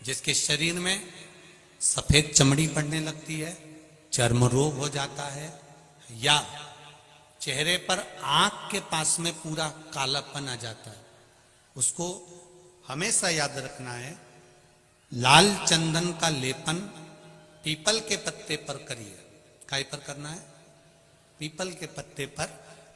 जिसके शरीर में सफेद चमड़ी पड़ने लगती है, चर्म रोग हो जाता है, या चेहरे पर आंख के पास में पूरा कालापन आ जाता है, उसको हमेशा याद रखना है, लाल चंदन का लेपन पीपल के पत्ते पर करिए। काय पर करना है? पीपल के पत्ते पर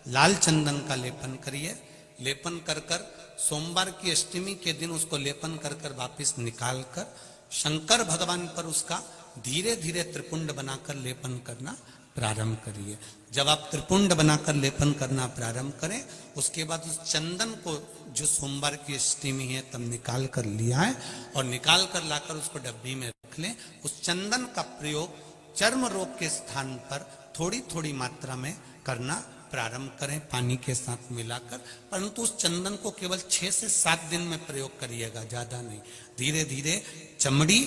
लाल चंदन का लेपन करिए। लेपन कर कर सोमवार की अष्टमी के दिन उसको लेपन कर कर वापिस निकाल कर शंकर भगवान पर उसका धीरे धीरे त्रिपुंड बनाकर लेपन करना प्रारंभ करिए। जब आप त्रिपुंड बनाकर लेपन करना प्रारंभ करें, उसके बाद उस चंदन को जो सोमवार की अष्टमी है तब निकाल कर लिया है और निकाल कर लाकर उसको डब्बी में रख लें। उस चंदन का प्रयोग चर्म रोग के स्थान पर थोड़ी थोड़ी मात्रा में करना प्रारंभ करें, पानी के साथ मिलाकर। परंतु उस चंदन को केवल 6 से 7 दिन में प्रयोग करिएगा, ज्यादा नहीं। धीरे धीरे चमड़ी,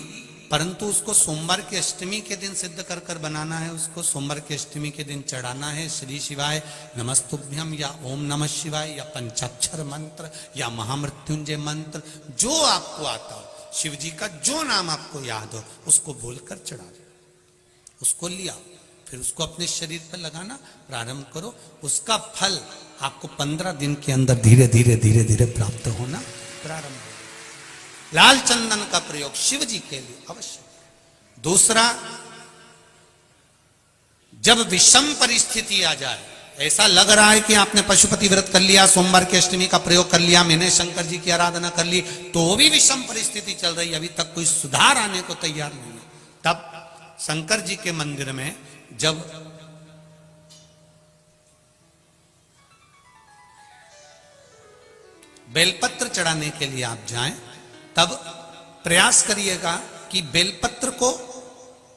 परंतु उसको सोमवार की अष्टमी के दिन सिद्ध कर कर बनाना है। उसको सोमवार की अष्टमी के दिन चढ़ाना है श्री शिवाय नमस्तुभ्यम या ओम नमः शिवाय या पंचाक्षर मंत्र या महामृत्युंजय मंत्र, जो आपको आता हो, शिव जी का जो नाम आपको याद हो उसको बोलकर चढ़ा दो, उसको लिया, फिर उसको अपने शरीर पर लगाना प्रारंभ करो। उसका फल आपको 15 दिन के अंदर धीरे धीरे धीरे धीरे प्राप्त होना प्रारंभ हो। लाल चंदन का प्रयोग शिव जी के लिए अवश्य। दूसरा, जब विषम परिस्थिति आ जाए, ऐसा लग रहा है कि आपने पशुपति व्रत कर लिया, सोमवार की अष्टमी का प्रयोग कर लिया, मैंने शंकर जी की आराधना कर ली, तो भी विषम परिस्थिति चल रही है, अभी तक कोई सुधार आने को तैयार नहीं है, तब शंकर जी के मंदिर में जब बेलपत्र चढ़ाने के लिए आप जाएं, तब प्रयास करिएगा कि बेलपत्र को,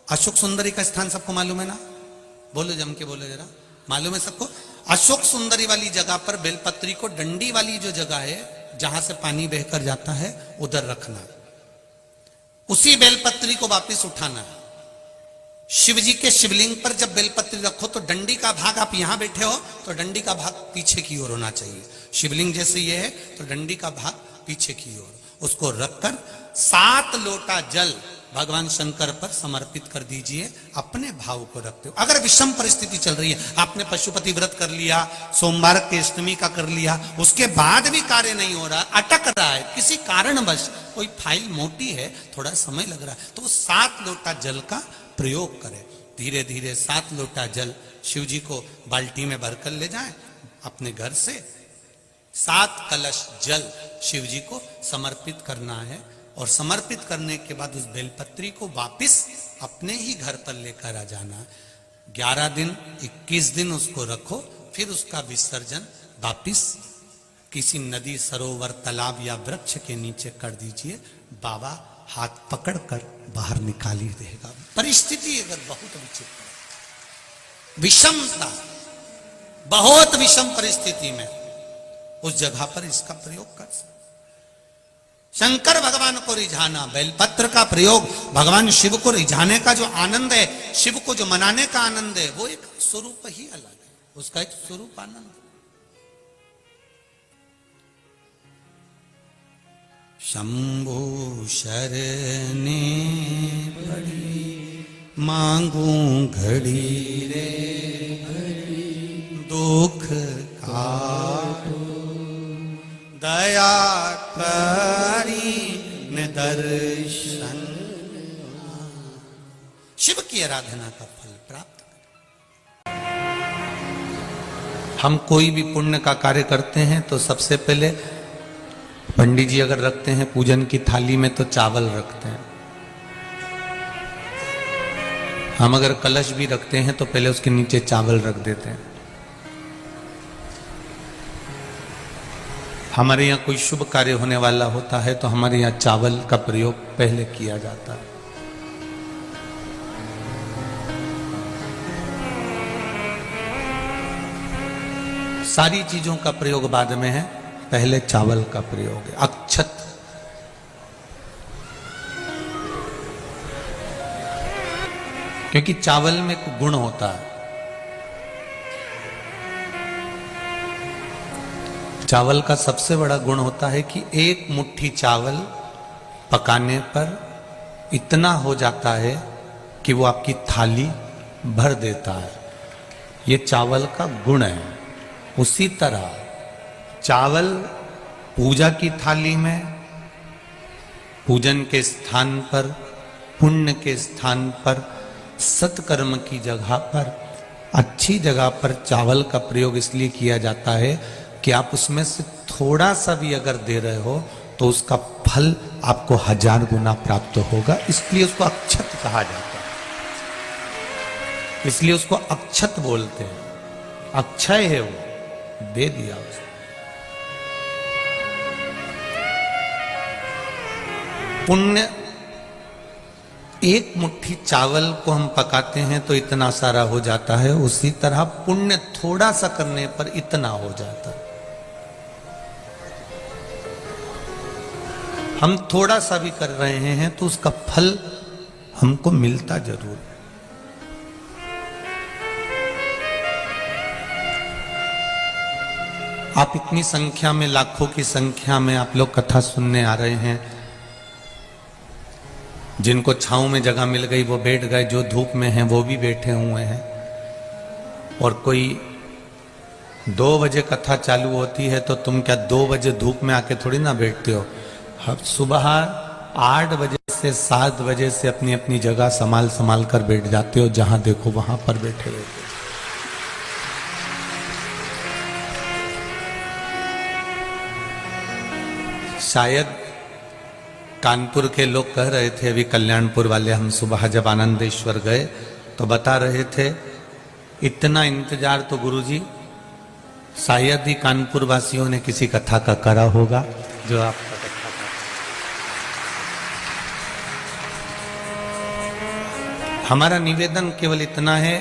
अशोक सुंदरी का स्थान सबको मालूम है ना? बोलो, जम के बोलो जरा, मालूम है सबको? अशोक सुंदरी वाली जगह पर बेलपत्री को डंडी वाली जो जगह है जहां से पानी बहकर जाता है उधर रखना, उसी बेलपत्री को वापस उठाना है। शिव जी के शिवलिंग पर जब बेलपत्री रखो तो डंडी का भाग, आप यहां बैठे हो तो डंडी का भाग पीछे की ओर होना चाहिए। शिवलिंग जैसे ये है तो डंडी का भाग पीछे की ओर, उसको रखकर 7 लोटा जल भगवान शंकर पर समर्पित कर दीजिए, अपने भाव को रखते हो। अगर विषम परिस्थिति चल रही है, आपने पशुपति व्रत कर लिया, सोमवार की अष्टमी का कर लिया, उसके बाद भी कार्य नहीं हो रहा, अटक रहा है किसी कारणवश, कोई फाइल मोटी है, थोड़ा समय लग रहा है, तो 7 लोटा जल का प्रयोग करें। धीरे धीरे 7 लोटा जल शिव जी को बाल्टी में भरकर ले जाएं अपने घर से। 7 कलश जल शिव जी को समर्पित करना है और समर्पित करने के बाद उस बेलपत्री को वापिस अपने ही घर पर लेकर आ जाना। 11 दिन 21 दिन उसको रखो, फिर उसका विसर्जन वापिस किसी नदी, सरोवर, तालाब या वृक्ष के नीचे कर दीजिए। बाबा हाथ पकड़कर बाहर निकाल ही देगा। परिस्थिति अगर बहुत विचित्र, विषमता, बहुत विषम परिस्थिति में उस जगह पर इसका प्रयोग कर सकते। शंकर भगवान को रिझाना, बेलपत्र का प्रयोग भगवान शिव को रिझाने का जो आनंद है, शिव को जो मनाने का आनंद है, वो एक स्वरूप ही अलग है, उसका एक स्वरूप आनंद। शंभु शरणे पड़ी मांगू घड़ी रे घड़ी, दुख काटो दया करी न दर्शन। शिव की आराधना का फल प्राप्त करें। हम कोई भी पुण्य का कार्य करते हैं तो सबसे पहले पंडित जी अगर रखते हैं पूजन की थाली में तो चावल रखते हैं। हम अगर कलश भी रखते हैं तो पहले उसके नीचे चावल रख देते हैं। हमारे यहाँ कोई शुभ कार्य होने वाला होता है तो हमारे यहाँ चावल का प्रयोग पहले किया जाता है। सारी चीजों का प्रयोग बाद में है, पहले चावल का प्रयोग है। अक्षत, क्योंकि चावल में एक गुण होता है, चावल का सबसे बड़ा गुण होता है कि एक मुट्ठी चावल पकाने पर इतना हो जाता है कि वो आपकी थाली भर देता है। ये चावल का गुण है। उसी तरह चावल पूजा की थाली में, पूजन के स्थान पर, पुण्य के स्थान पर, सत्कर्म की जगह पर, अच्छी जगह पर चावल का प्रयोग इसलिए किया जाता है कि आप उसमें से थोड़ा सा भी अगर दे रहे हो तो उसका फल आपको 1000 गुना प्राप्त होगा। इसलिए उसको अक्षत कहा जाता है, इसलिए उसको अक्षत बोलते हैं। अक्षय है वो, दे दिया उसको। पुण्य, एक मुट्ठी चावल को हम पकाते हैं तो इतना सारा हो जाता है, उसी तरह पुण्य थोड़ा सा करने पर इतना हो जाता है। हम थोड़ा सा भी कर रहे हैं तो उसका फल हमको मिलता जरूर है। आप इतनी संख्या में, लाखों की संख्या में आप लोग कथा सुनने आ रहे हैं। जिनको छांव में जगह मिल गई वो बैठ गए, जो धूप में हैं वो भी बैठे हुए हैं। और कोई 2 बजे कथा चालू होती है तो तुम क्या 2 बजे धूप में आके थोड़ी ना बैठते हो। सुबह 8 बजे से 7 बजे से अपनी अपनी जगह संभाल संभाल कर बैठ जाते हो, जहां देखो वहां पर बैठे रहते हो। शायद कानपुर के लोग कह रहे थे, अभी कल्याणपुर वाले, हम सुबह जब आनंदेश्वर गए तो बता रहे थे इतना इंतजार तो गुरुजी शायद ही कानपुर वासियों ने किसी कथा का करा होगा जो आपका कथा का। हमारा निवेदन केवल इतना है,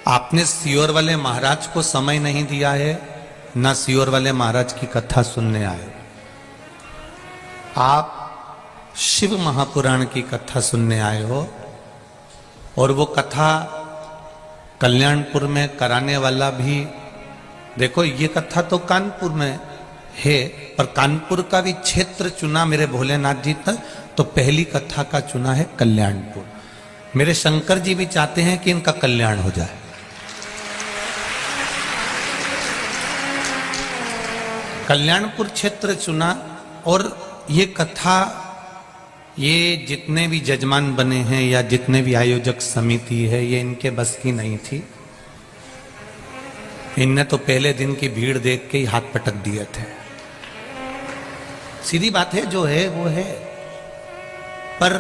आपने सियोर वाले महाराज को समय नहीं दिया है, ना सियोर वाले महाराज की कथा सुनने आए। आप शिव महापुराण की कथा सुनने आए हो, और वो कथा कल्याणपुर में कराने वाला भी, देखो ये कथा तो कानपुर में है, पर कानपुर का भी क्षेत्र चुना मेरे भोलेनाथ जी तक, तो पहली कथा का चुना है कल्याणपुर। मेरे शंकर जी भी चाहते हैं कि इनका कल्याण हो जाए। कल्याणपुर क्षेत्र चुना, और ये कथा, ये जितने भी जजमान बने हैं या जितने भी आयोजक समिति है, ये इनके बस की नहीं थी। इनने तो पहले दिन की भीड़ देख के ही हाथ पटक दिए थे। सीधी बात है, जो है वो है। पर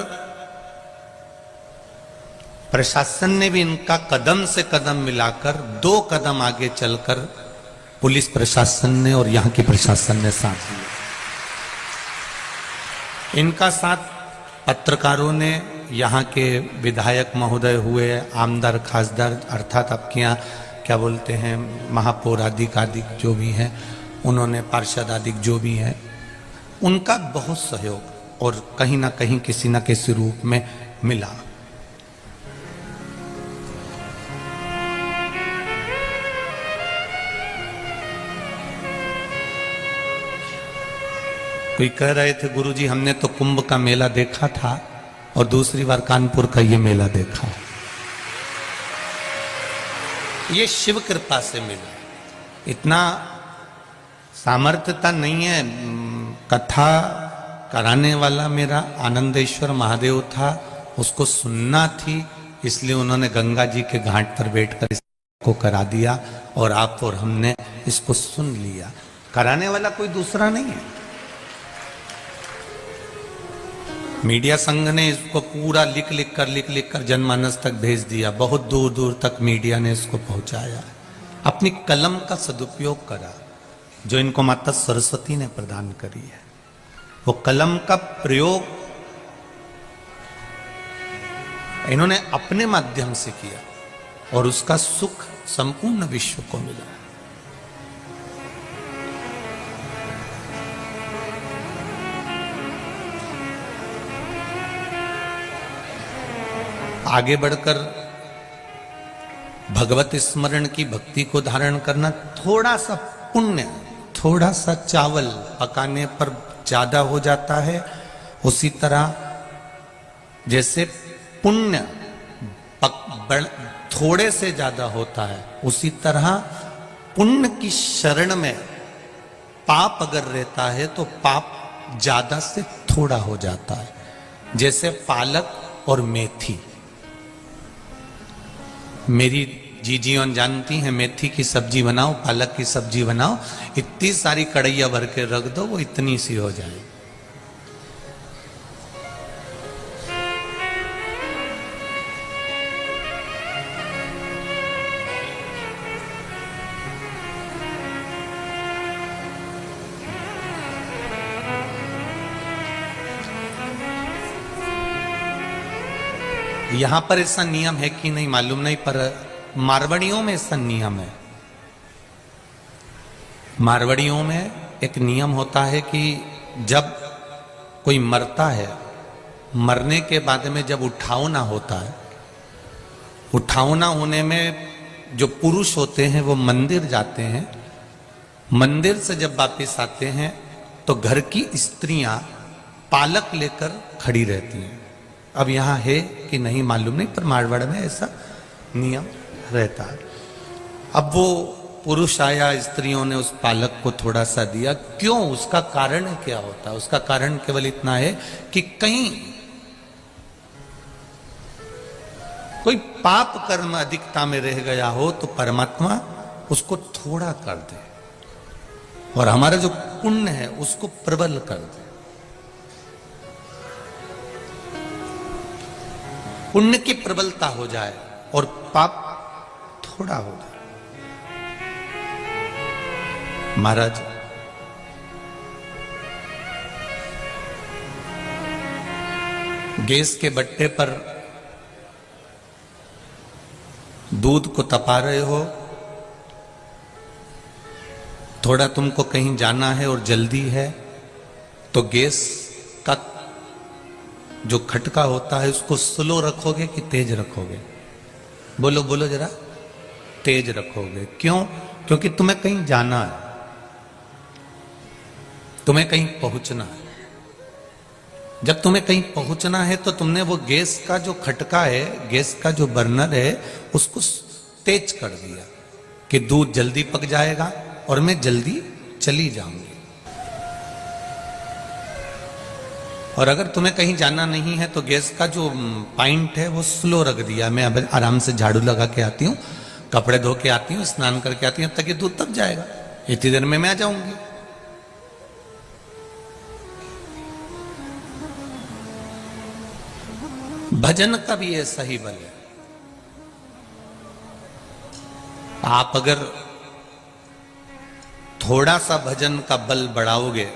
प्रशासन ने भी इनका कदम से कदम मिलाकर 2 कदम आगे चलकर पुलिस प्रशासन ने और यहां की प्रशासन ने साथ लिया। इनका साथ पत्रकारों ने, यहाँ के विधायक महोदय हुए, आमदार खासदार, अर्थात आपके यहाँ क्या बोलते हैं, महापौर आदिक जो भी हैं, उन्होंने पार्षद आदिक जो भी हैं, उनका बहुत सहयोग और कहीं ना कहीं किसी न किसी रूप में मिला। कोई कह रहे थे, गुरुजी हमने तो कुंभ का मेला देखा था और दूसरी बार कानपुर का ये मेला देखा। ये शिव कृपा से मिला। इतना सामर्थ्यता नहीं है। कथा कराने वाला मेरा आनंदेश्वर महादेव था, उसको सुनना थी, इसलिए उन्होंने गंगा जी के घाट पर बैठकर इसको करा दिया, और आप और हमने इसको सुन लिया। कराने वाला कोई दूसरा नहीं है। मीडिया संघ ने इसको पूरा लिख लिख कर जनमानस तक भेज दिया। बहुत दूर दूर तक मीडिया ने इसको पहुंचाया। अपनी कलम का सदुपयोग करा जो इनको माता सरस्वती ने प्रदान करी है। वो कलम का प्रयोग इन्होंने अपने माध्यम से किया और उसका सुख संपूर्ण विश्व को मिला। आगे बढ़कर भगवत स्मरण की भक्ति को धारण करना, थोड़ा सा पुण्य, थोड़ा सा चावल पकाने पर ज्यादा हो जाता है। उसी तरह जैसे पुण्य थोड़े से ज्यादा होता है, उसी तरह पुण्य की शरण में पाप अगर रहता है तो पाप ज्यादा से थोड़ा हो जाता है। जैसे पालक और मेथी, मेरी जीजीवन जानती हैं, मेथी की सब्जी बनाओ, पालक की सब्जी बनाओ, इतनी सारी कढ़ैया भर के रख दो, वो इतनी सी हो जाए। यहां पर ऐसा नियम है कि नहीं मालूम नहीं, पर मारवाड़ियों में ऐसा नियम है। मारवाड़ियों में एक नियम होता है कि जब कोई मरता है, मरने के बाद में जब उठावना होता है, उठावना होने में जो पुरुष होते हैं वो मंदिर जाते हैं। मंदिर से जब वापस आते हैं तो घर की स्त्रियां पालक लेकर खड़ी रहती हैं। अब यहां है कि नहीं मालूम नहीं, पर मारवाड़ में ऐसा नियम रहता है। अब वो पुरुष आया, स्त्रियों ने उस पालक को थोड़ा सा दिया। क्यों? उसका कारण क्या होता है? उसका कारण केवल इतना है कि कहीं कोई पाप कर्म अधिकता में रह गया हो तो परमात्मा उसको थोड़ा कर दे और हमारा जो पुण्य है उसको प्रबल कर दे। पुण्य की प्रबलता हो जाए और पाप थोड़ा हो जाए। महाराज, गैस के बट्टे पर दूध को तपा रहे हो, थोड़ा तुमको कहीं जाना है और जल्दी है, तो गैस का जो खटका होता है उसको स्लो रखोगे कि तेज रखोगे? बोलो बोलो जरा। तेज रखोगे। क्यों? क्योंकि तुम्हें कहीं जाना है, तुम्हें कहीं पहुंचना है। जब तुम्हें कहीं पहुंचना है तो तुमने वो गैस का जो खटका है, गैस का जो बर्नर है, उसको तेज कर दिया कि दूध जल्दी पक जाएगा और मैं जल्दी चली जाऊंगी। और अगर तुम्हें कहीं जाना नहीं है तो गैस का जो पॉइंट है वो स्लो रख दिया, मैं अब आराम से झाड़ू लगा के आती हूँ, कपड़े धो के आती हूँ, स्नान करके आती हूँ, तब तक ये दूध पक जाएगा, इतनी देर में मैं आ जाऊंगी। भजन का भी ऐसा ही बल है। आप अगर थोड़ा सा भजन का बल बढ़ाओगे,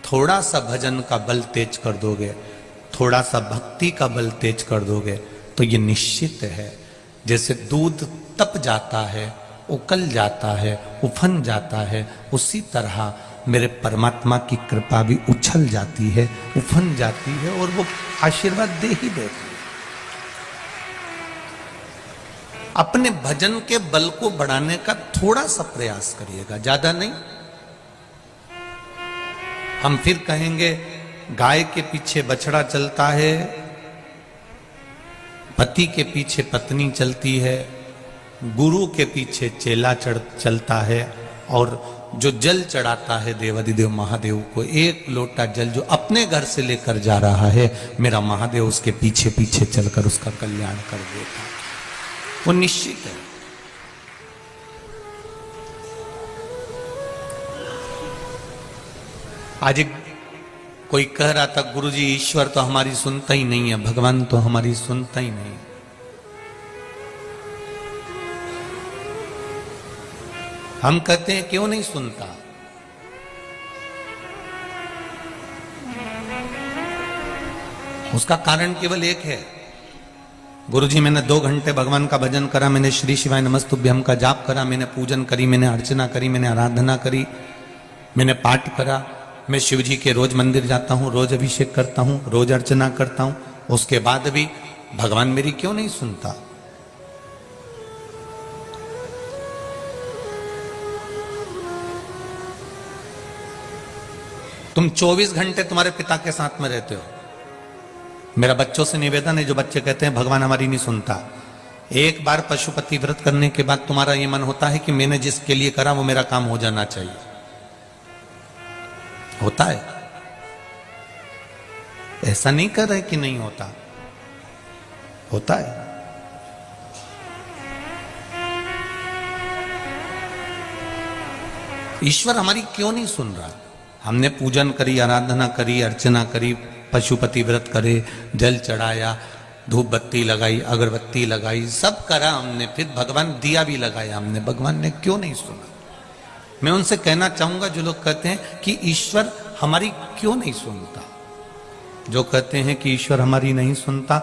थोड़ा सा भजन का बल तेज कर दोगे, थोड़ा सा भक्ति का बल तेज कर दोगे, तो ये निश्चित है जैसे दूध तप जाता है, उकल जाता है, उफन जाता है, उसी तरह मेरे परमात्मा की कृपा भी उछल जाती है, उफन जाती है और वो आशीर्वाद दे ही देती है। अपने भजन के बल को बढ़ाने का थोड़ा सा प्रयास करिएगा, ज्यादा नहीं। हम फिर कहेंगे गाय के पीछे बछड़ा चलता है, पति के पीछे पत्नी चलती है, गुरु के पीछे चेला चलता है, और जो जल चढ़ाता है देवाधिदेव महादेव को, एक लोटा जल जो अपने घर से लेकर जा रहा है, मेरा महादेव उसके पीछे पीछे चलकर उसका कल्याण कर देता है। वो निश्चित है। आज कोई कह रहा था गुरुजी ईश्वर तो हमारी सुनता ही नहीं है, भगवान तो हमारी सुनता ही नहीं। हम कहते हैं क्यों नहीं सुनता? उसका कारण केवल एक है। गुरुजी मैंने 2 घंटे भगवान का भजन करा, मैंने श्री शिवाय नमस्तुभ्यम का जाप करा, मैंने पूजन करी, मैंने अर्चना करी, मैंने आराधना करी, मैंने पाठ करा, मैं शिव जी के रोज मंदिर जाता हूं, रोज अभिषेक करता हूं, रोज अर्चना करता हूं, उसके बाद भी भगवान मेरी क्यों नहीं सुनता? तुम 24 घंटे तुम्हारे पिता के साथ में रहते हो, मेरा बच्चों से निवेदन है, जो बच्चे कहते हैं भगवान हमारी नहीं सुनता, एक बार पशुपति व्रत करने के बाद तुम्हारा ये मन होता है कि मैंने जिसके लिए करा वो मेरा काम हो जाना चाहिए। होता है, ऐसा नहीं कर रहे कि नहीं होता, होता है। ईश्वर हमारी क्यों नहीं सुन रहा? हमने पूजन करी, आराधना करी, अर्चना करी, पशुपति व्रत करे, जल चढ़ाया, धूप बत्ती लगाई, अगरबत्ती लगाई, सब करा हमने, फिर भगवान दिया भी लगाया हमने, भगवान ने क्यों नहीं सुना? मैं उनसे कहना चाहूंगा जो लोग कहते हैं कि ईश्वर हमारी क्यों नहीं सुनता, जो कहते हैं कि ईश्वर हमारी नहीं सुनता,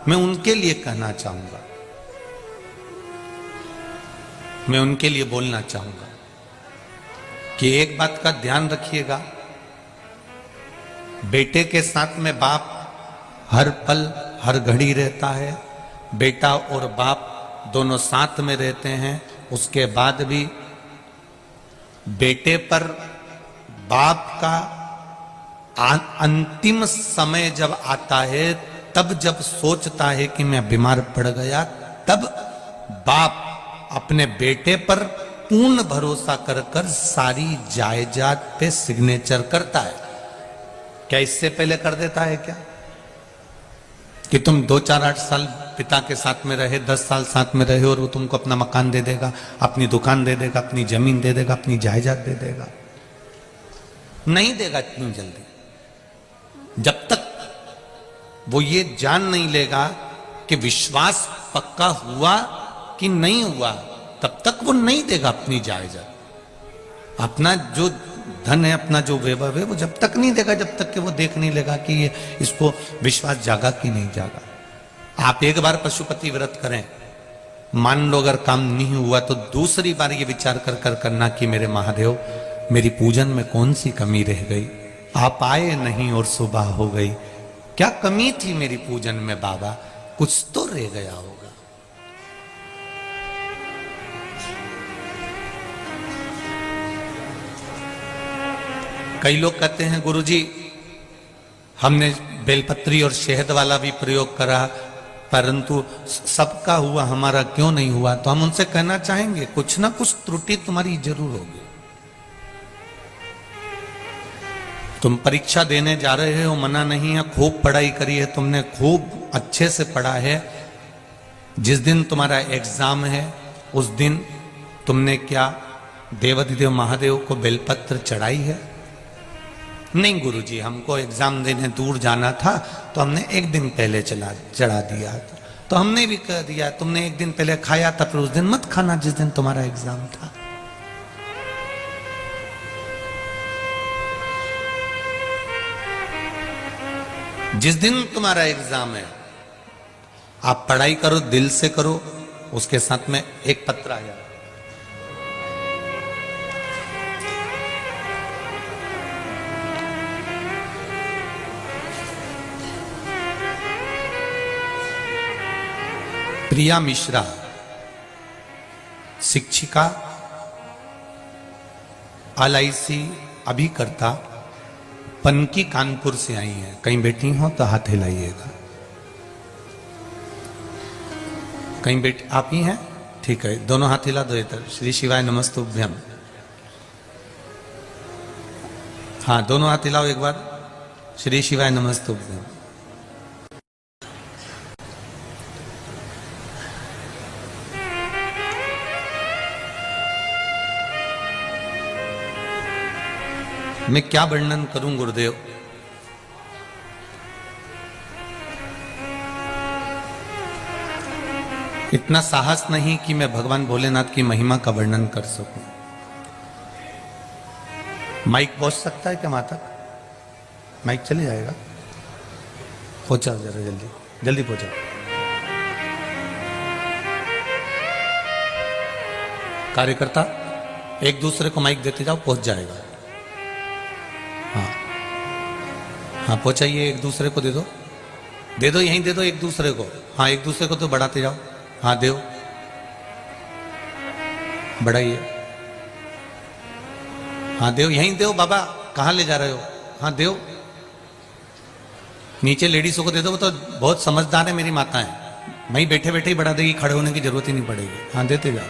मैं उनके लिए कहना चाहूंगा, मैं उनके लिए बोलना चाहूंगा कि एक बात का ध्यान रखिएगा, बेटे के साथ में बाप हर पल हर घड़ी रहता है, बेटा और बाप दोनों साथ में रहते हैं, उसके बाद भी बेटे पर बाप का अंतिम समय जब आता है, तब जब सोचता है कि मैं बीमार पड़ गया, तब बाप अपने बेटे पर पूर्ण भरोसा कर कर सारी जायदाद पे सिग्नेचर करता है। क्या इससे पहले कर देता है क्या? कि तुम 2, 4, 8 साल पिता के साथ में रहे, 10 साल साथ में रहे और वो तुमको अपना मकान दे देगा, अपनी दुकान दे देगा, अपनी जमीन दे देगा, अपनी जायदाद दे देगा? नहीं देगा इतनी जल्दी। जब तक वो ये जान नहीं लेगा कि विश्वास पक्का हुआ कि नहीं हुआ, तब तक वो नहीं देगा अपनी जायदाद। अपना जो धन है, अपना जो वैभव है, वो जब तक नहीं देगा जब तक कि वो देख नहीं लेगा कि ये इसको विश्वास जागा कि नहीं जागा। आप एक बार पशुपति व्रत करें, मान लो अगर काम नहीं हुआ तो दूसरी बार ये विचार कर कर करना कि मेरे महादेव, मेरी पूजन में कौन सी कमी रह गई, आप आए नहीं और सुबह हो गई, क्या कमी थी मेरी पूजन में बाबा, कुछ तो रह गया होगा। कई लोग कहते हैं गुरुजी हमने बेलपत्री और शहद वाला भी प्रयोग करा, परंतु सबका हुआ, हमारा क्यों नहीं हुआ? तो हम उनसे कहना चाहेंगे कुछ ना कुछ त्रुटि तुम्हारी जरूर होगी। तुम परीक्षा देने जा रहे हो, मना नहीं है, खूब पढ़ाई करी है तुमने, खूब अच्छे से पढ़ा है, जिस दिन तुम्हारा एग्जाम है उस दिन तुमने क्या देवाधिदेव महादेव को बेलपत्र चढ़ाई है? नहीं गुरुजी, हमको एग्जाम देने दूर जाना था तो हमने एक दिन पहले चढ़ा दिया। तो हमने भी कह दिया तुमने एक दिन पहले खाया था, फिर उस दिन मत खाना जिस दिन तुम्हारा एग्जाम था। जिस दिन तुम्हारा एग्जाम है आप पढ़ाई करो, दिल से करो, उसके साथ में एक पत्र आया, प्रिया मिश्रा, शिक्षिका, LIC अभिकर्ता, पनकी कानपुर से आई हैं। कहीं बैठी हो तो हाथ हिलाइएगा। कहीं बैठी आप ही हैं? ठीक है, दोनों हाथ हिला दो इधर। श्री शिवाय नमस्तुभ्यम। हाँ, दोनों हाथ हिलाओ एक बार। श्री शिवाय नमस्तुभ्यम। मैं क्या वर्णन करूं गुरुदेव, इतना साहस नहीं कि मैं भगवान भोलेनाथ की महिमा का वर्णन कर सकूं। माइक पहुंच सकता है क्या वहां तक? माइक चले जाएगा? पहुंचाओ जरा, जल्दी जल्दी पहुंचाओ। कार्यकर्ता एक दूसरे को माइक देते जाओ, पहुंच जाएगा। हाँ हाँ, पहुंचाइए, एक दूसरे को दे दो, दे दो, यहीं दे दो एक दूसरे को। हाँ, एक दूसरे को तो बढ़ाते जाओ। हाँ, दो, बढ़ाइए। हाँ, दो, यहीं दो बाबा, कहाँ ले जा रहे हो? हाँ, दो। नीचे लेडीजों को दे दो, वो तो बहुत समझदार है मेरी माता है, वहीं बैठे बैठे ही बढ़ा देगी, खड़े होने की जरूरत ही नहीं पड़ेगी। हाँ देते जाओ,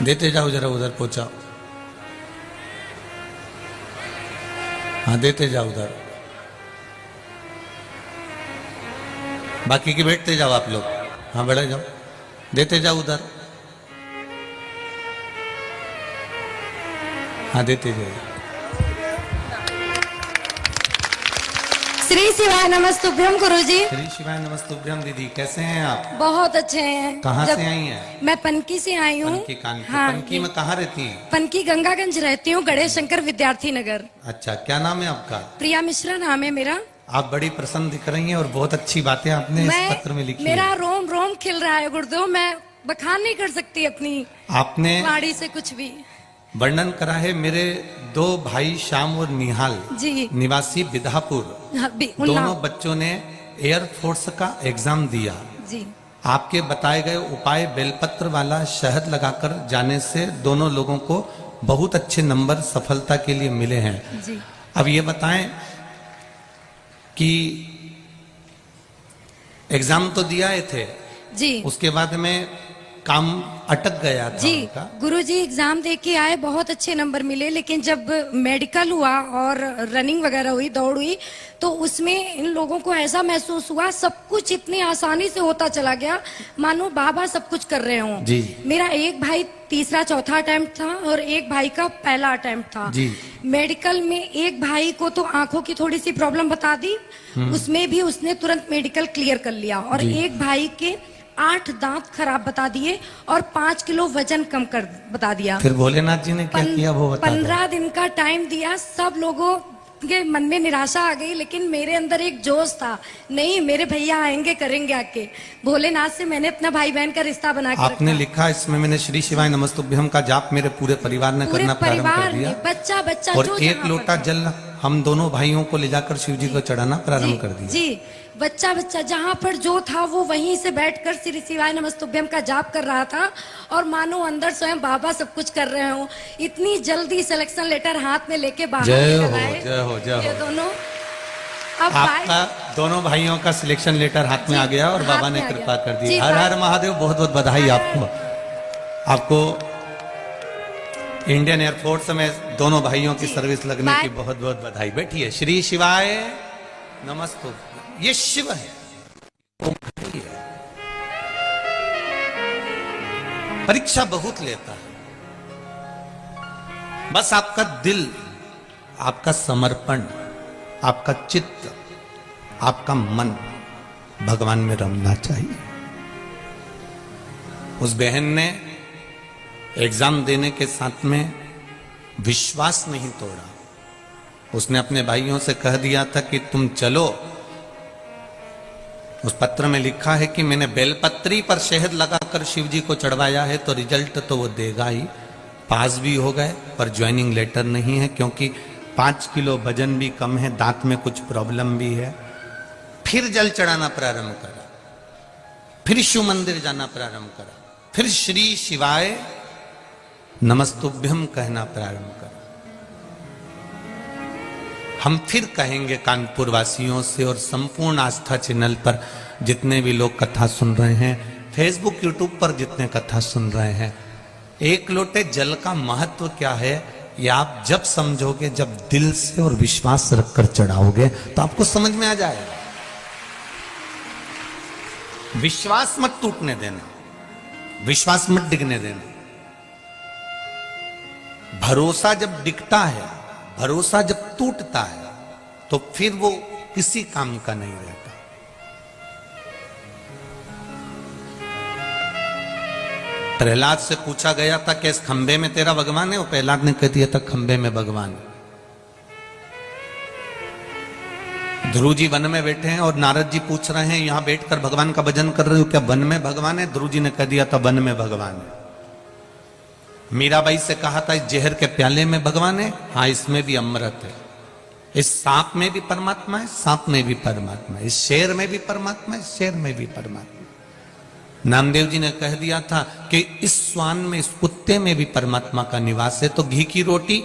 देते जाओ, जरा उधर पहुंचाओ। हाँ देते जाओ उधर, बाकी की बैठते जाओ आप लोग। हाँ बढ़े जाओ, देते जाओ उधर। हाँ देते जाइए। श्री शिवाय नमस्तुभ्यम गुरुजी। श्री शिवाय नमस्तुभ्यम दीदी, कैसे हैं आप? बहुत अच्छे हैं। कहाँ से आई हैं? मैं पनकी से आई हूँ। पनकी कानपुर। हाँ, पनकी में कहाँ रहती हैं? पनकी गंगागंज रहती हूँ, गणेश शंकर विद्यार्थी नगर। अच्छा, क्या नाम है आपका? प्रिया मिश्रा नाम है मेरा। आप बड़ी प्रसन्न दिख रही हैं और बहुत अच्छी बातें आपने इस पत्र में लिखी मेरा है। रोम रोम खिल रहा है गुरुदेव, मैं बखान नहीं कर सकती अपनी आपने वाणी से कुछ भी। वर्णन करा है मेरे दो भाई श्याम और निहाल जी, निवासी बिधापुर, दोनों बच्चों ने एयरफोर्स का एग्जाम दिया जी। आपके बताए गए उपाय बेलपत्र वाला शहद लगाकर जाने से दोनों लोगों को बहुत अच्छे नंबर सफलता के लिए मिले हैं जी। अब ये बताएं कि एग्जाम तो दिया थे जी, उसके बाद में काम अटक गया था जी। उनका। गुरुजी एग्जाम दे के आए, बहुत अच्छे नंबर मिले, लेकिन जब मेडिकल हुआ और रनिंग वगैरह हुई, दौड़ हुई, तो उसमें इन लोगों को ऐसा महसूस हुआ सब कुछ इतनी आसानी से होता चला गया मानो बाबा सब कुछ कर रहे हों। जी। मेरा एक भाई तीसरा चौथा अटेम्प्ट था और एक भाई का पहला अटेम्प्ट था। जी। मेडिकल में एक भाई को तो आंखों की थोड़ी सी प्रॉब्लम बता दी, उसमें भी उसने तुरंत मेडिकल क्लियर कर लिया, और एक भाई के 8 दांत खराब बता दिए और 5 किलो वजन कम कर बता दिया। फिर भोलेनाथ जी ने क्या किया वो बता दो। 15 दिन का टाइम दिया, सब लोगों के मन में निराशा आ गई, लेकिन मेरे अंदर एक जोश था, नहीं मेरे भैया आएंगे, करेंगे आके। भोलेनाथ से मैंने अपना भाई बहन का रिश्ता बना के आपने लिखा इसमें, मैंने श्री शिवाय नमस्तुभ्यम का जाप मेरे पूरे परिवार ने करना प्रारंभ कर दिया, बच्चा बच्चा और एक लोटा जल हम दोनों भाइयों को ले जाकर शिव जी को चढ़ाना प्रारंभ कर दिया। जी, बच्चा बच्चा जहाँ पर जो था वो वहीं से बैठकर श्री शिवाय नमस्तुभ्यम का जाप कर रहा था, और मानो अंदर स्वयं बाबा सब कुछ कर रहे हो। इतनी जल्दी सिलेक्शन लेटर हाथ में लेके बाहर जय हो, निकल आए जय हो, जय हो। ये दोनों। अब आपका दोनों भाइयों का सिलेक्शन लेटर हाथ में आ गया और बाबा ने कृपा कर दी। हर हर महादेव, बहुत बहुत बधाई आपको। आपको इंडियन एयरफोर्स में दोनों भाइयों की सर्विस लगने की बहुत बहुत बधाई। बैठिए। श्री शिवाय नमस्तु। ये शिव है, परीक्षा बहुत लेता है, बस आपका दिल, आपका समर्पण, आपका चित्त, आपका मन भगवान में रमना चाहिए। उस बहन ने एग्जाम देने के साथ में विश्वास नहीं तोड़ा, उसने अपने भाइयों से कह दिया था कि तुम चलो। उस पत्र में लिखा है कि मैंने बेलपत्री पर शहद लगाकर शिव जी को चढ़वाया है, तो रिजल्ट तो वो देगा ही। पास भी हो गए, पर ज्वाइनिंग लेटर नहीं है, क्योंकि 5 किलो वजन भी कम है, दांत में कुछ प्रॉब्लम भी है। फिर जल चढ़ाना प्रारंभ करा, फिर शिव मंदिर जाना प्रारंभ करा, फिर श्री शिवाय नमस्तुभ्यम कहना प्रारंभ करा। हम फिर कहेंगे कानपुर वासियों से और संपूर्ण आस्था चैनल पर जितने भी लोग कथा सुन रहे हैं, फेसबुक यूट्यूब पर जितने कथा सुन रहे हैं, एक लोटे जल का महत्व क्या है ये आप जब समझोगे, जब दिल से और विश्वास रखकर चढ़ाओगे, तो आपको समझ में आ जाएगा। विश्वास मत टूटने देना, विश्वास मत डिगने देना। भरोसा जब डिगता है, भरोसा जब टूटता है, तो फिर वो किसी काम का नहीं रहता। प्रहलाद से पूछा गया था कि इस खंबे में तेरा भगवान है, वो प्रहलाद ने कह दिया था खंबे में भगवान है। ध्रुव जी वन में बैठे हैं और नारद जी पूछ रहे हैं यहां बैठकर भगवान का भजन कर रहे हो, क्या वन में भगवान है? ध्रुव जी ने कह दिया था वन में भगवान है। मीराबाई से कहा था इस जहर के प्याले में भगवान है, हाँ इसमें भी अमृत है। इस सांप में भी परमात्मा है, सांप में भी परमात्मा है। इस शेर में भी परमात्मा है, शेर में भी परमात्मा है। नामदेव जी ने कह दिया था कि इस श्वान में, इस कुत्ते में भी परमात्मा का निवास है। तो घी की रोटी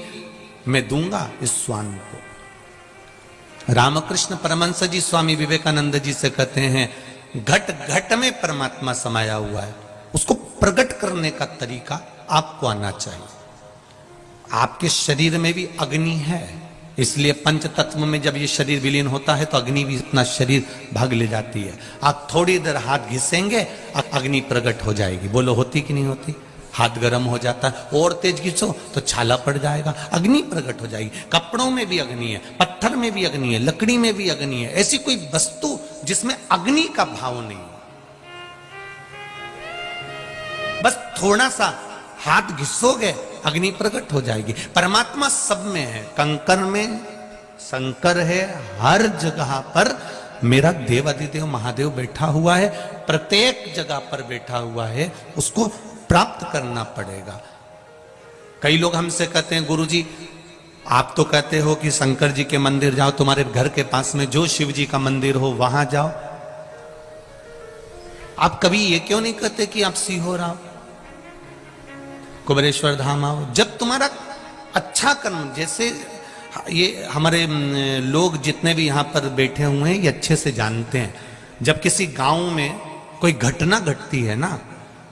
मैं दूंगा इस स्वान को। रामकृष्ण परमहंस जी स्वामी विवेकानंद जी से कहते हैं, घट घट में परमात्मा समाया हुआ है, उसको प्रकट करने का तरीका आपको आना चाहिए। आपके शरीर में भी अग्नि है, इसलिए पंच तत्व में जब ये शरीर विलीन होता है तो अग्नि भी अपना शरीर भाग ले जाती है। आप थोड़ी देर हाथ घिसेंगे, अग्नि प्रकट हो जाएगी। बोलो होती कि नहीं होती? हाथ गर्म हो जाता है, और तेज घिसो तो छाला पड़ जाएगा, अग्नि प्रकट हो जाएगी। कपड़ों में भी अग्नि है, पत्थर में भी अग्नि है, लकड़ी में भी अग्नि है। ऐसी कोई वस्तु जिसमें अग्नि का भाव नहीं, बस थोड़ा सा हाथ घिसोगे अग्नि प्रकट हो जाएगी। परमात्मा सब में है, कंकर में शंकर है, हर जगह पर मेरा देवाधिदेव महादेव बैठा हुआ है, प्रत्येक जगह पर बैठा हुआ है, उसको प्राप्त करना पड़ेगा। कई लोग हमसे कहते हैं, गुरुजी आप तो कहते हो कि शंकर जी के मंदिर जाओ, तुम्हारे घर के पास में जो शिव जी का मंदिर हो वहां जाओ, आप कभी ये क्यों नहीं कहते कि आप सीहोर आओ, कुबेरेश्वर धाम आओ? जब तुम्हारा अच्छा कर्म, जैसे ये हमारे लोग जितने भी यहां पर बैठे हुए हैं ये अच्छे से जानते हैं, जब किसी गांव में कोई घटना घटती है ना,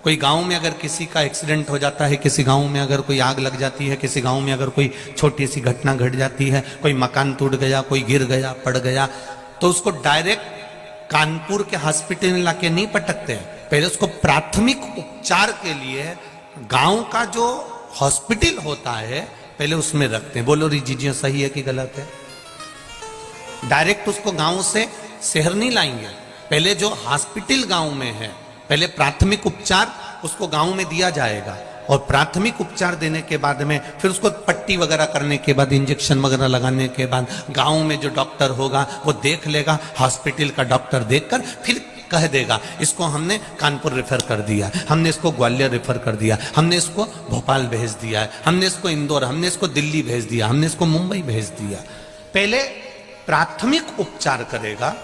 कोई गांव में अगर किसी का एक्सीडेंट हो जाता है, किसी गांव में अगर कोई आग लग जाती है, किसी गांव में अगर कोई छोटी सी घटना घट जाती है, कोई मकान टूट गया, कोई गिर गया, पड़ गया, तो उसको डायरेक्ट कानपुर के हॉस्पिटल में लाके नहीं पटकते हैं। पहले उसको प्राथमिक उपचार के लिए गांव का जो हॉस्पिटल होता है पहले उसमें रखते हैं। बोलो रिजीजियो सही है कि गलत है? डायरेक्ट उसको गांव से शहर नहीं लाएंगे, पहले जो हॉस्पिटल गांव में है पहले प्राथमिक उपचार उसको गांव में दिया जाएगा, और प्राथमिक उपचार देने के बाद में फिर उसको पट्टी वगैरह करने के बाद, इंजेक्शन वगैरह लगाने के बाद गांव में जो डॉक्टर होगा वो देख लेगा, हॉस्पिटल का डॉक्टर देखकर फिर कह देगा इसको हमने कानपुर रेफर कर दिया, हमने इसको ग्वालियर रेफर कर दिया, हमने इसको भोपाल भेज दिया है, हमने इसको इंदौर, हमने इसको दिल्ली भेज दिया, हमने इसको मुंबई भेज दिया। पहले प्राथमिक उपचार करेगा।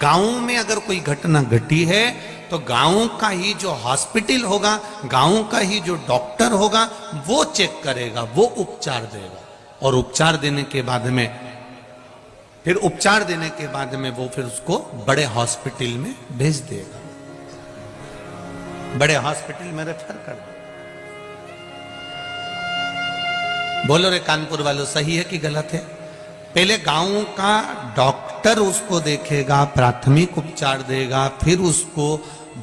गांव में अगर कोई घटना घटी है तो गांव का ही जो हॉस्पिटल होगा, गांव का ही जो डॉक्टर होगा वो चेक करेगा, वो उपचार देगा, और उपचार देने के बाद में फिर उपचार देने के बाद में वो फिर उसको बड़े हॉस्पिटल में भेज देगा, बड़े हॉस्पिटल में रेफर कर देगा। बोलो रे कानपुर वालों सही है कि गलत है? पहले गांव का डॉक्टर उसको देखेगा, प्राथमिक उपचार देगा, फिर उसको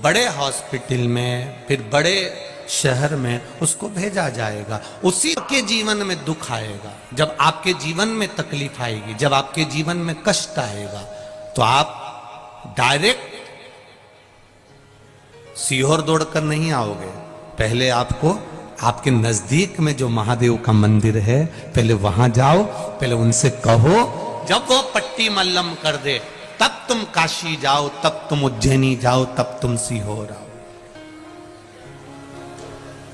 बड़े हॉस्पिटल में, फिर बड़े शहर में उसको भेजा जाएगा। उसी के जीवन में दुख आएगा, जब आपके जीवन में तकलीफ आएगी, जब आपके जीवन में कष्ट आएगा, तो आप डायरेक्ट सीहोर दौड़कर नहीं आओगे। पहले आपको आपके नजदीक में जो महादेव का मंदिर है पहले वहां जाओ, पहले उनसे कहो, जब वो पट्टी मल्लम कर दे तब तुम काशी जाओ, तब तुम उज्जैनी जाओ, तब तुम सीहोर आओ।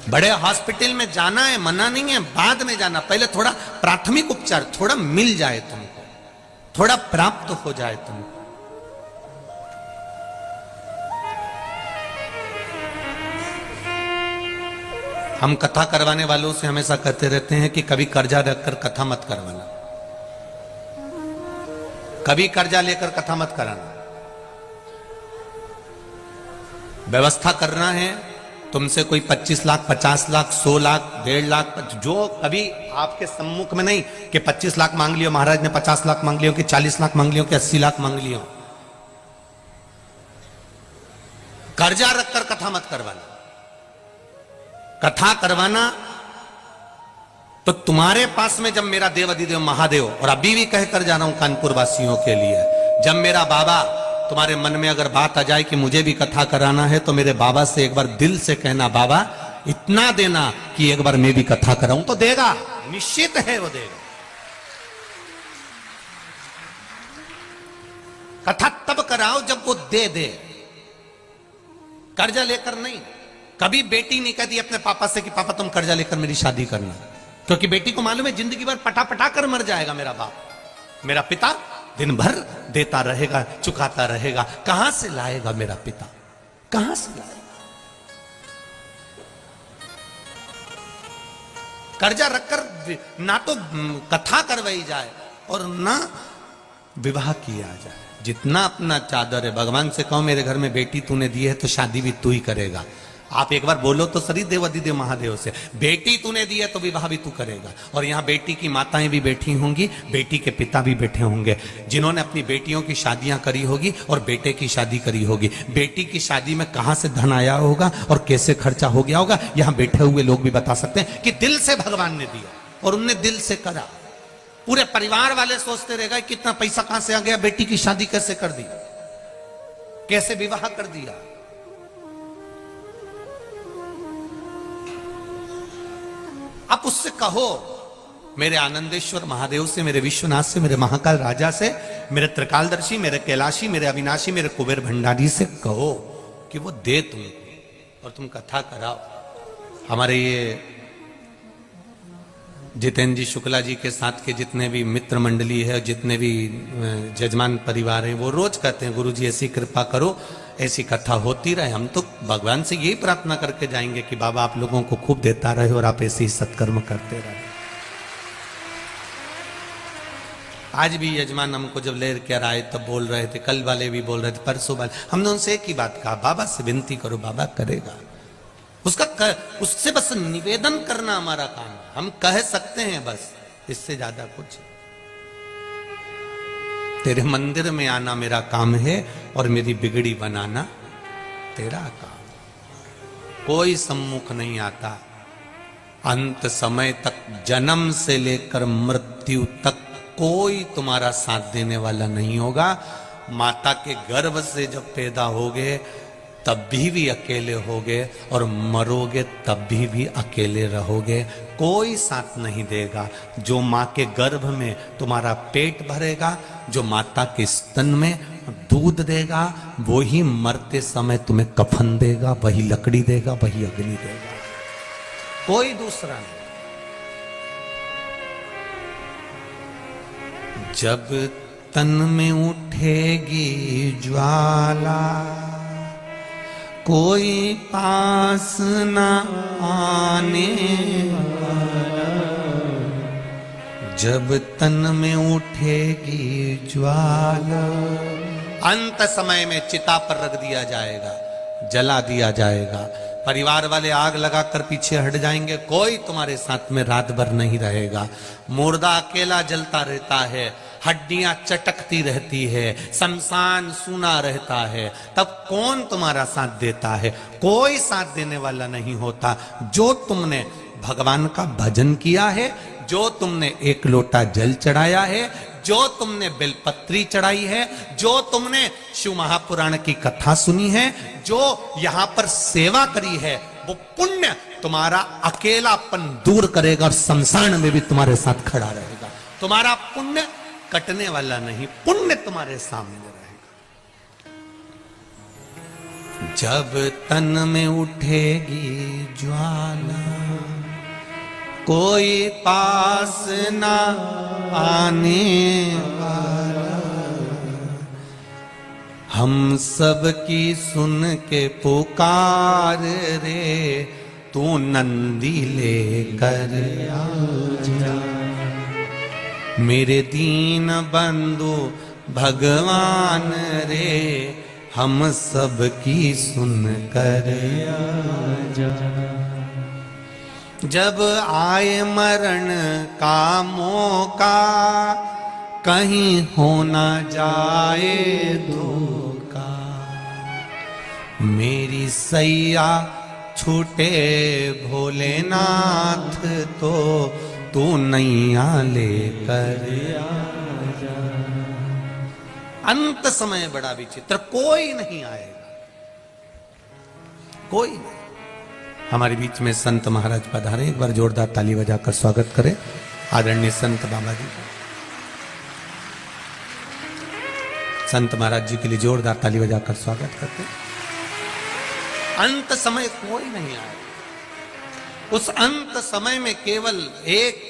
बड़े हॉस्पिटल में जाना है, मना नहीं है, बाद में जाना, पहले थोड़ा प्राथमिक उपचार थोड़ा मिल जाए तुमको, थोड़ा प्राप्त हो जाए तुमको। हम कथा करवाने वालों से हमेशा कहते रहते हैं कि कभी कर्जा रखकर कथा मत करवाना, कभी कर्जा लेकर कथा मत कराना। व्यवस्था करना है, तुमसे कोई 25 लाख, 50 लाख, 100 लाख, 1.5 लाख, जो कभी आपके सम्मुख में नहीं कि 25 लाख मांग लियो, महाराज ने 50 लाख मांग लियो, कि 40 लाख मांग लियो, कि 80 लाख मांग लियो। कर्जा रखकर कथा मत करवाना। कथा करवाना तो तुम्हारे पास में जब मेरा देवाधिदेव महादेव, और अभी भी कहकर जा रहा हूं कानपुर वासियों के लिए, जब मेरा बाबा तुम्हारे मन में अगर बात आ जाए कि मुझे भी कथा कराना है, तो मेरे बाबा से एक बार दिल से कहना, बाबा इतना देना कि एक बार मैं भी कथा कराऊं, तो देगा, निश्चित है वो देगा। कथा तब कराओ जब वो दे दे, कर्जा लेकर नहीं। कभी बेटी नहीं कहती अपने पापा से कि पापा तुम कर्जा लेकर मेरी शादी करना, क्योंकि बेटी को मालूम है जिंदगी भर पटा पटा कर मर जाएगा मेरा बाप, मेरा पिता दिन भर देता रहेगा, चुकाता रहेगा, कहां से लाएगा मेरा पिता, कहां से लाएगा? कर्जा रखकर ना तो कथा करवाई जाए और ना विवाह किया जाए। जितना अपना चादर है, भगवान से कहो मेरे घर में बेटी तूने दी है तो शादी भी तू ही करेगा। आप एक बार बोलो तो सरी देवादिदेव महादेव से, बेटी तूने दी है तो विवाह भी तू करेगा। और यहाँ बेटी की माताएं भी बैठी होंगी, बेटी के पिता भी बैठे होंगे, जिन्होंने अपनी बेटियों की शादियां करी होगी और बेटे की शादी करी होगी। बेटी की शादी में कहां से धन आया होगा और कैसे खर्चा हो गया होगा, यहाँ बैठे हुए लोग भी बता सकते हैं कि दिल से भगवान ने दिया और उनने दिल से करा। पूरे परिवार वाले सोचते रहेगा कितना पैसा कहां से आ गया, बेटी की शादी कैसे कर दी, कैसे विवाह कर दिया। आप उससे कहो, मेरे आनंदेश्वर महादेव से, मेरे विश्वनाथ से, मेरे महाकाल राजा से, मेरे त्रिकालदर्शी, मेरे कैलाशी, मेरे अविनाशी, मेरे कुबेर भंडारी से कहो कि वो दे तुमको और तुम कथा कराओ। हमारे ये जितेंद्र जी शुक्ला जी के साथ के जितने भी मित्र मंडली है, जितने भी जजमान परिवार है, वो रोज कहते हैं गुरु जी ऐसी कृपा करो, ऐसी कथा होती रहे। हम तो भगवान से यही प्रार्थना करके जाएंगे कि बाबा आप लोगों को खूब देता रहे और आप ऐसे ही सत्कर्म करते रहे। आज भी यजमान हमको जब लेर कर आए तब बोल रहे थे, कल वाले भी बोल रहे थे, परसों वाले, हमने उनसे एक ही बात कहा, बाबा से विनती करो, बाबा करेगा। उससे बस निवेदन करना हमारा काम है, हम कह सकते हैं बस, इससे ज्यादा कुछ। तेरे मंदिर में आना मेरा काम है और मेरी बिगड़ी बनाना तेरा काम। कोई सम्मुख नहीं आता। अंत समय तक, जन्म से लेकर मृत्यु तक कोई तुम्हारा साथ देने वाला नहीं होगा। माता के गर्भ से जब पैदा होगे तब भी अकेले होगे और मरोगे तब भी अकेले रहोगे। कोई साथ नहीं देगा। जो माँ के गर्भ में तुम्हारा पेट भरेगा, जो माता के स्तन में दूध देगा, वो ही मरते समय तुम्हें कफन देगा, वही लकड़ी देगा, वही अग्नि देगा, कोई दूसरा नहीं। जब तन में उठेगी ज्वाला, कोई पास न आने वाला। जब तन में उठेगी ज्वाला, अंत समय में चिता पर रख दिया जाएगा, जला दिया जाएगा। परिवार वाले आग लगाकर पीछे हट जाएंगे, कोई तुम्हारे साथ में रात भर नहीं रहेगा। मुर्दा अकेला जलता रहता है, हड्डियां चटकती रहती है, शमशान सूना रहता है, तब कौन तुम्हारा साथ देता है? कोई साथ देने वाला नहीं होता। जो तुमने भगवान का भजन किया है, जो तुमने एक लोटा जल चढ़ाया है, जो तुमने बेलपत्री चढ़ाई है, जो तुमने शिव महापुराण की कथा सुनी है, जो यहां पर सेवा करी है, वो पुण्य तुम्हारा अकेलापन दूर करेगा और शमशान में भी तुम्हारे साथ खड़ा रहेगा। तुम्हारा पुण्य कटने वाला नहीं, पुण्य तुम्हारे सामने रहेगा। जब तन में उठेगी ज्वाला, कोई पास ना आने वाला। हम सब की सुन के पुकार रे, तू नंदी लेकर आ जा। मेरे दीन बंधु भगवान रे, हम सब की सुन कर आ जा। जब आए मरण का मौका, कहीं हो ना जाए धोखा। मेरी सैया छूटे भोलेनाथ, तो तू नैया लेकर आ जा। अंत समय बड़ा विचित्र, कोई नहीं आएगा, कोई नहीं। हमारे बीच में संत महाराज पधारे, एक बार जोरदार ताली बजाकर स्वागत करें आदरणीय संत बाबा जी। संत महाराज जी के लिए जोरदार ताली बजाकर स्वागत करते। अंत समय कोई नहीं आएगा। उस अंत समय में केवल एक,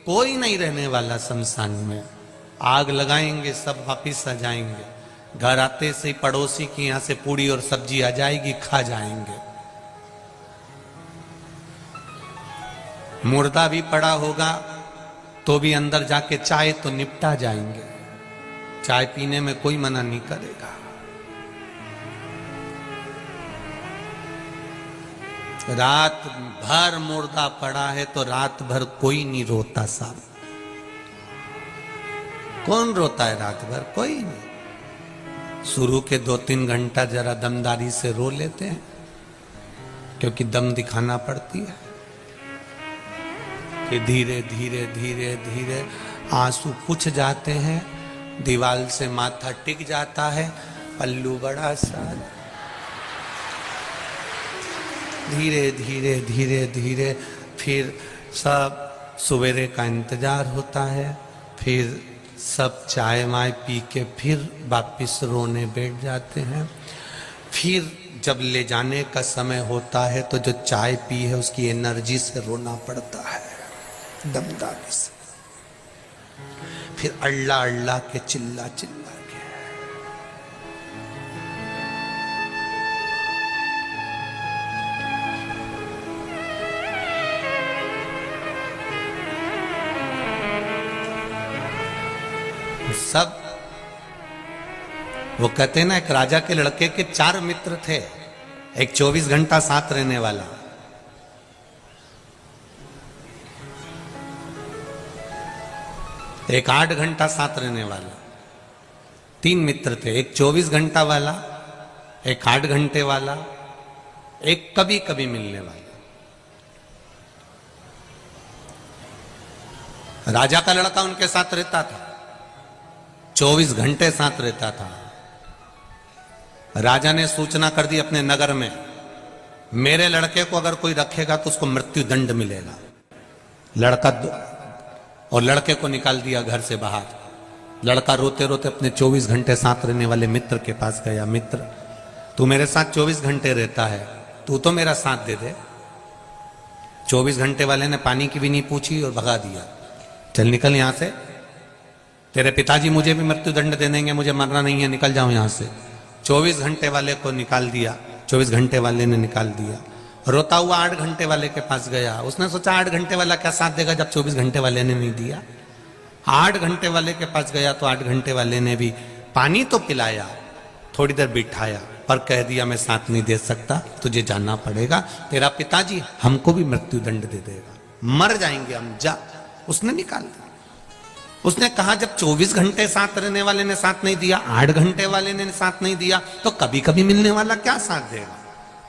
कोई नहीं रहने वाला शमशान में। आग लगाएंगे, सब वापिस आ जाएंगे। घर आते से ही पड़ोसी की यहां से पूड़ी और सब्जी आ जाएगी, खा जाएंगे। मुर्दा भी पड़ा होगा तो भी अंदर जाके चाय तो निपटा जाएंगे, चाय पीने में कोई मना नहीं करेगा। रात भर मुर्दा पड़ा है तो रात भर कोई नहीं रोता साहब। कौन रोता है रात भर? कोई नहीं। शुरू के 2-3 घंटा जरा दमदारी से रो लेते हैं क्योंकि दम दिखाना पड़ती है, कि धीरे धीरे धीरे धीरे आंसू पुछ जाते हैं, दीवार से माथा टिक जाता है, पल्लू बड़ा सारा, धीरे धीरे धीरे धीरे फिर सब सवेरे का इंतजार होता है, फिर सब चाय वाय पी के फिर वापिस रोने बैठ जाते हैं। फिर जब ले जाने का समय होता है तो जो चाय पी है उसकी एनर्जी से रोना पड़ता है, दमदारी से, फिर अल्लाह अल्लाह के चिल्ला चिल्ला के। सब वो कहते हैं ना, एक राजा के लड़के के 4 मित्र थे, एक 24 घंटा साथ रहने वाला, एक 8 घंटा साथ रहने वाला। 3 मित्र थे, एक 24 घंटा वाला, एक 8 घंटे वाला, एक कभी कभी मिलने वाला। राजा का लड़का उनके साथ रहता था, 24 घंटे साथ रहता था। राजा ने सूचना कर दी अपने नगर में, मेरे लड़के को अगर कोई रखेगा तो उसको मृत्यु दंड मिलेगा। लड़का और लड़के को निकाल दिया घर से बाहर। लड़का रोते रोते अपने 24 घंटे साथ रहने वाले मित्र के पास गया, मित्र तू मेरे साथ 24 घंटे रहता है, तू तो मेरा साथ दे दे। 24 घंटे वाले ने पानी की भी नहीं पूछी और भगा दिया, चल निकल यहां से, तेरे पिताजी मुझे भी मृत्यु दंड दे देंगे, मुझे मरना नहीं है, निकल जाओ यहां से। 24 घंटे वाले को निकाल दिया, 24 घंटे वाले ने निकाल दिया। रोता हुआ 8 घंटे वाले के पास गया, उसने सोचा 8 घंटे वाला क्या साथ देगा जब 24 घंटे वाले ने नहीं दिया। 8 घंटे वाले के पास गया तो 8 घंटे वाले ने भी पानी तो पिलाया, थोड़ी देर बिठाया, पर कह दिया मैं साथ नहीं दे सकता, तुझे जाना पड़ेगा, तेरा पिताजी हमको भी मृत्यु दंड दे देगा, मर जाएंगे हम, जा। उसने निकाल दिया। उसने कहा जब 24 घंटे साथ रहने वाले ने साथ नहीं दिया, 8 घंटे वाले ने साथ नहीं दिया, तो कभी कभी मिलने वाला क्या साथ देगा।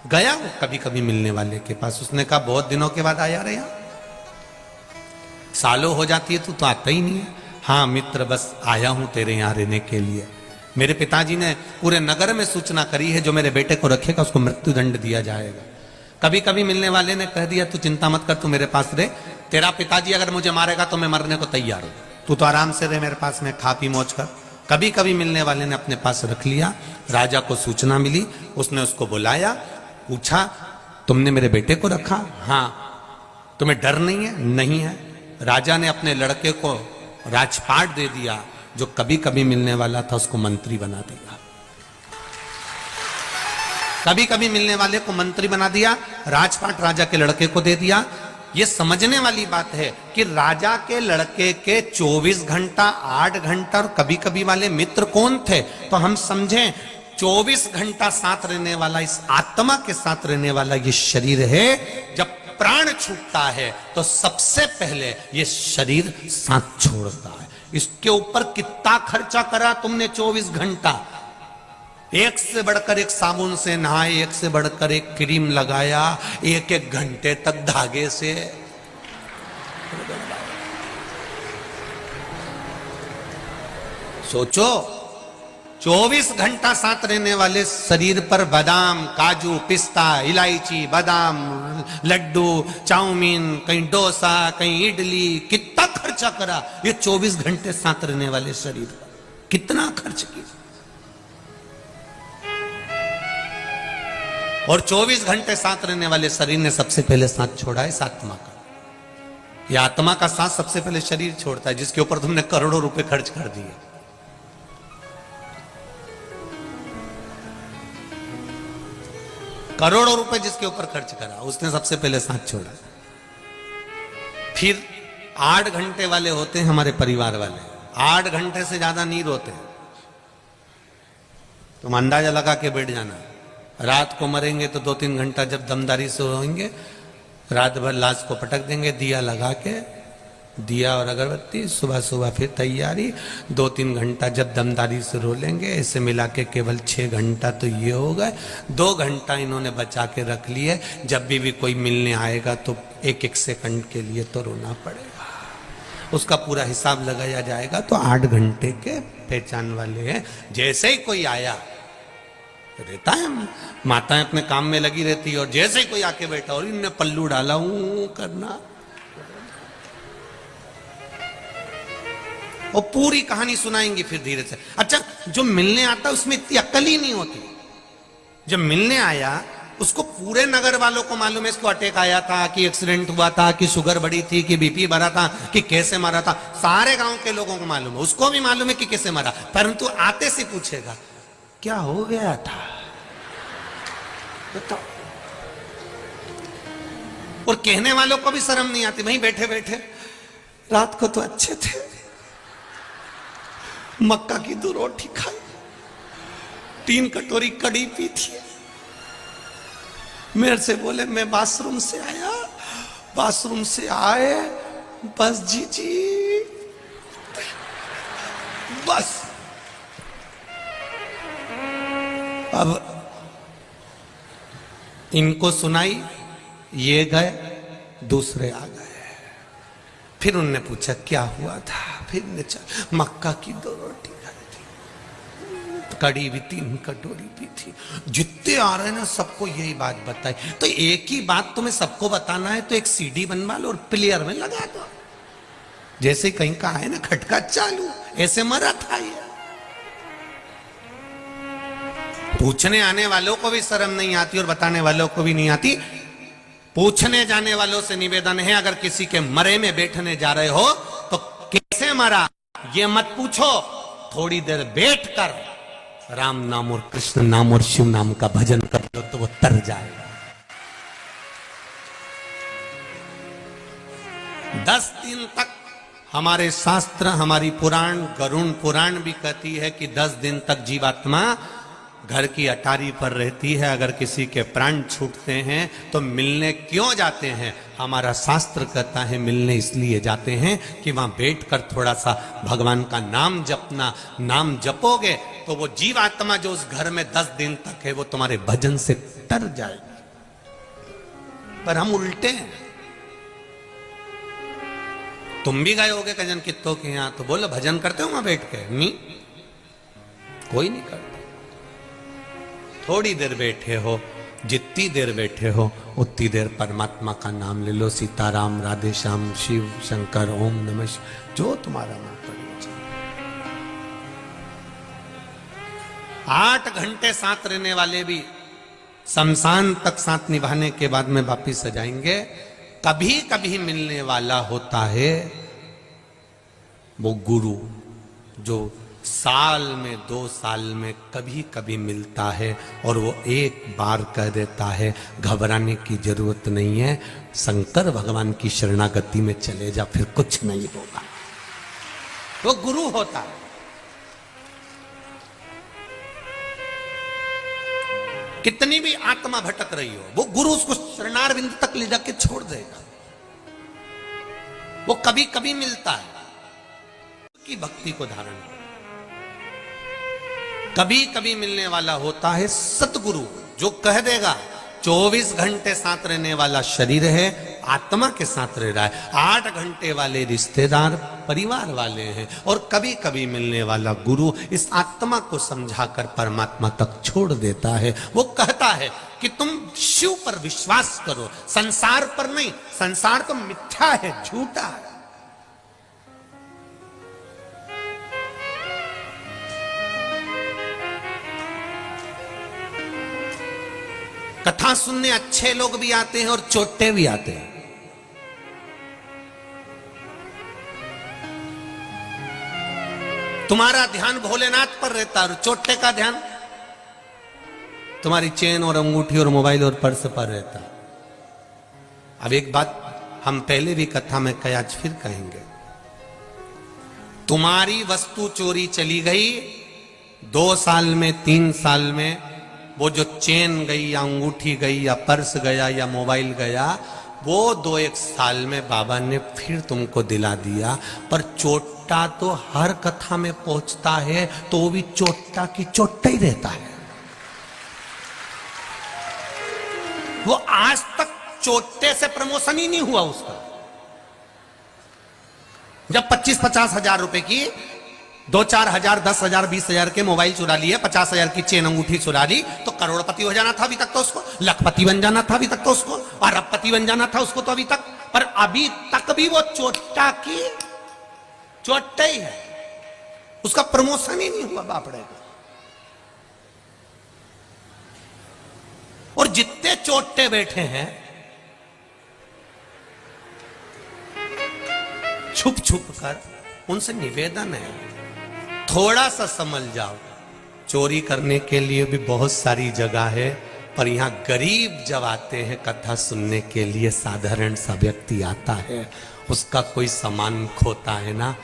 गया वो कभी कभी मिलने वाले के पास, उसने कहा बहुत दिनों के बाद आया रे, सालों हो जाती है तू तो आता ही नहीं है। हाँ मित्र, बस आया हूं तेरे यहां रहने के लिए। मेरे पिताजी ने पूरे नगर में सूचना करी है, जो मेरे बेटे को रखेगा उसको मृत्यु दंड दिया जाएगा। कभी कभी मिलने वाले ने कह दिया तू चिंता मत कर, तू मेरे पास रहे, तेरा पिताजी अगर मुझे मारेगा तो मैं मरने को तैयार हूं, तू तो आराम से रहे मेरे पास में, खा पी मौज कर। कभी कभी मिलने वाले ने अपने पास रख लिया। राजा को सूचना मिली, उसने उसको बुलाया, पूछा तुमने मेरे बेटे को रखा? हाँ। तुम्हें डर नहीं है? नहीं है। राजा ने अपने लड़के को राजपाट दे दिया, जो कभी कभी मिलने वाला था उसको मंत्री बना दिया। कभी कभी मिलने वाले को मंत्री बना दिया, राजपाट राजा के लड़के को दे दिया। यह समझने वाली बात है कि राजा के लड़के के 24 घंटा, 8 घंटा और कभी कभी वाले मित्र कौन थे, तो हम समझें 24 घंटा साथ रहने वाला, इस आत्मा के साथ रहने वाला ये शरीर है। जब प्राण छूटता है तो सबसे पहले ये शरीर साथ छोड़ता है। इसके ऊपर कितना खर्चा करा तुमने 24 घंटा, एक से बढ़कर एक साबुन से नहाए, एक से बढ़कर एक क्रीम लगाया, एक एक घंटे तक धागे से। सोचो 24 घंटा साथ रहने वाले शरीर पर बादाम, काजू, पिस्ता, इलायची, बादाम, लड्डू, चाउमीन, कहीं डोसा, कहीं इडली, कितना खर्चा करा ये 24 घंटे साथ रहने वाले शरीर पर, कितना खर्च किया। और 24 घंटे साथ रहने वाले शरीर ने सबसे पहले साथ छोड़ा है इस आत्मा का। यह आत्मा का साथ सबसे पहले शरीर छोड़ता है, जिसके ऊपर तुमने करोड़ों रुपए खर्च कर दिए। करोड़ों रुपए जिसके ऊपर खर्च करा, उसने सबसे पहले साथ छोड़ा। फिर 8 घंटे वाले होते हैं हमारे परिवार वाले, 8 घंटे से ज्यादा नहीं रोते। तुम अंदाजा लगा के बैठ जाना, रात को मरेंगे तो 2-3 घंटा जब दमदारी से रोएंगे, रात भर लाश को पटक देंगे दिया लगा के, दिया और अगरबत्ती, सुबह सुबह फिर तैयारी, 2-3 घंटा जब दमदारी से रो लेंगे। ऐसे मिला के केवल 6 घंटा तो ये हो गए, 2 घंटा इन्होंने बचा के रख लिए। जब भी कोई मिलने आएगा तो 1-1 सेकंड के लिए तो रोना पड़ेगा, उसका पूरा हिसाब लगाया जाएगा। तो 8 घंटे के पहचान वाले हैं। जैसे ही कोई आया रहता है, माताएं अपने काम में लगी रहती है, और जैसे ही कोई आके बैठा और इनने पल्लू डाला करना, और पूरी कहानी सुनाएंगी फिर धीरे से। अच्छा, जो मिलने आता उसमें इतनी अक्ल ही नहीं होती। जब मिलने आया उसको पूरे नगर वालों को मालूम है इसको अटैक आया था, कि एक्सीडेंट हुआ था, कि शुगर बढ़ी थी, कि बीपी बढ़ा था, कि कैसे मारा था, सारे गांव के लोगों को मालूम है। उसको भी मालूम है कि कैसे मारा, परंतु आते से पूछेगा क्या हो गया था बताओ। और कहने वालों को भी शर्म नहीं आती, वहीं बैठे बैठे रात को तो अच्छे थे, मक्का की 2 रोटी खाई, 3 कटोरी कड़ी पी थी, मेरे से बोले मैं बाथरूम से आया, बाथरूम से आए बस जी बस। अब इनको सुनाई, ये गए, दूसरे आ गए। फिर उनने पूछा क्या हुआ था, फिर मक्का की 2 रोटी खाई थी, कड़ी भी 3 कटोरी भी थी। जितने आ रहे ना सबको यही बात बताई। तो एक ही बात तुम्हें सबको बताना है तो एक सीडी बनवा लो और प्लेयर में लगा दो, जैसे कहीं का है ना खटका चालू, ऐसे मरा था ये। पूछने आने वालों को भी शर्म नहीं आती और बताने वालों को भी नहीं आती। पूछने जाने वालों से निवेदन है, अगर किसी के मरे में बैठने जा रहे हो तो कैसे मरा ये मत पूछो, थोड़ी देर बैठकर राम नाम और कृष्ण नाम और शिव नाम का भजन कर लो तो वो तर जाएगा। 10 दिन तक हमारे शास्त्र, हमारी पुराण, गरुण पुराण भी कहती है कि 10 दिन तक जीवात्मा घर की अटारी पर रहती है। अगर किसी के प्राण छूटते हैं तो मिलने क्यों जाते हैं? हमारा शास्त्र कहता है मिलने इसलिए जाते हैं कि वहां बैठकर थोड़ा सा भगवान का नाम जपना। नाम जपोगे तो वो जीवात्मा जो उस घर में 10 दिन तक है वो तुम्हारे भजन से तर जाएगी। पर हम उल्टे हैं। तुम भी गए होगे कजन कित्तों के यहां, तो बोलो भजन करते हो वहां बैठ के? नहीं, कोई नहीं करता। थोड़ी देर बैठे हो, जितनी देर बैठे हो उतनी देर परमात्मा का नाम ले लो। सीताराम, राधे श्याम, शिव शंकर, ओम नमः शिवाय, जो तुम्हारा मन पड़े। 8 घंटे साथ रहने वाले भी शमशान तक साथ निभाने के बाद में वापिस आ जाएंगे। कभी कभी मिलने वाला होता है वो गुरु, जो साल में 2 साल में कभी कभी मिलता है और वो एक बार कह देता है घबराने की जरूरत नहीं है, शंकर भगवान की शरणागति में चले जा, फिर कुछ नहीं होगा। वो गुरु होता है। कितनी भी आत्मा भटक रही हो, वो गुरु उसको शरणार बिंदु तक ले जाके छोड़ देगा। वो कभी कभी मिलता है की भक्ति को धारण। कभी कभी मिलने वाला होता है सतगुरु, जो कह देगा 24 घंटे साथ रहने वाला शरीर है, आत्मा के साथ रह रहा है। 8 घंटे वाले रिश्तेदार, परिवार वाले हैं। और कभी कभी मिलने वाला गुरु इस आत्मा को समझाकर परमात्मा तक छोड़ देता है। वो कहता है कि तुम शिव पर विश्वास करो, संसार पर नहीं। संसार तो मिथ्या है, झूठा है। कथा सुनने अच्छे लोग भी आते हैं और चोटे भी आते हैं। तुम्हारा ध्यान भोलेनाथ पर रहता है और चोटे का ध्यान तुम्हारी चेन और अंगूठी और मोबाइल और पर्स पर रहता है। अब एक बात हम पहले भी कथा में कहे, आज फिर कहेंगे। तुम्हारी वस्तु चोरी चली गई 2 साल में, 3 साल में, वो जो चेन गई या अंगूठी गई या पर्स गया या मोबाइल गया, वो 2-1 साल में बाबा ने फिर तुमको दिला दिया। पर चोटा तो हर कथा में पहुंचता है, तो वो भी चोटा की चोटा ही रहता है। वो आज तक चोटे से प्रमोशन ही नहीं हुआ उसका। जब 25-50 हजार रुपए की 2-4 हजार, 10 हजार, 20 हजार के मोबाइल चुरा लिए, 50 हजार की चेन अंगूठी चुरा ली, तो करोड़पति हो जाना था अभी तक तो उसको, लखपति बन जाना था अभी तक तो उसको, अरबपति बन जाना था उसको तो अभी तक। पर अभी तक भी वो चोटा की चोटा ही है, उसका प्रमोशन ही नहीं हुआ बापड़े का। और जितने चोटे बैठे हैं, छुप छुप कर उनसे निवेदन है, थोड़ा सा समझ जाओ। चोरी करने के लिए भी बहुत सारी जगह है, पर यहां गरीब जब आते हैं कथा सुनने के लिए, साधारण सा व्यक्ति आता है, उसका कोई सामान खोता है ना,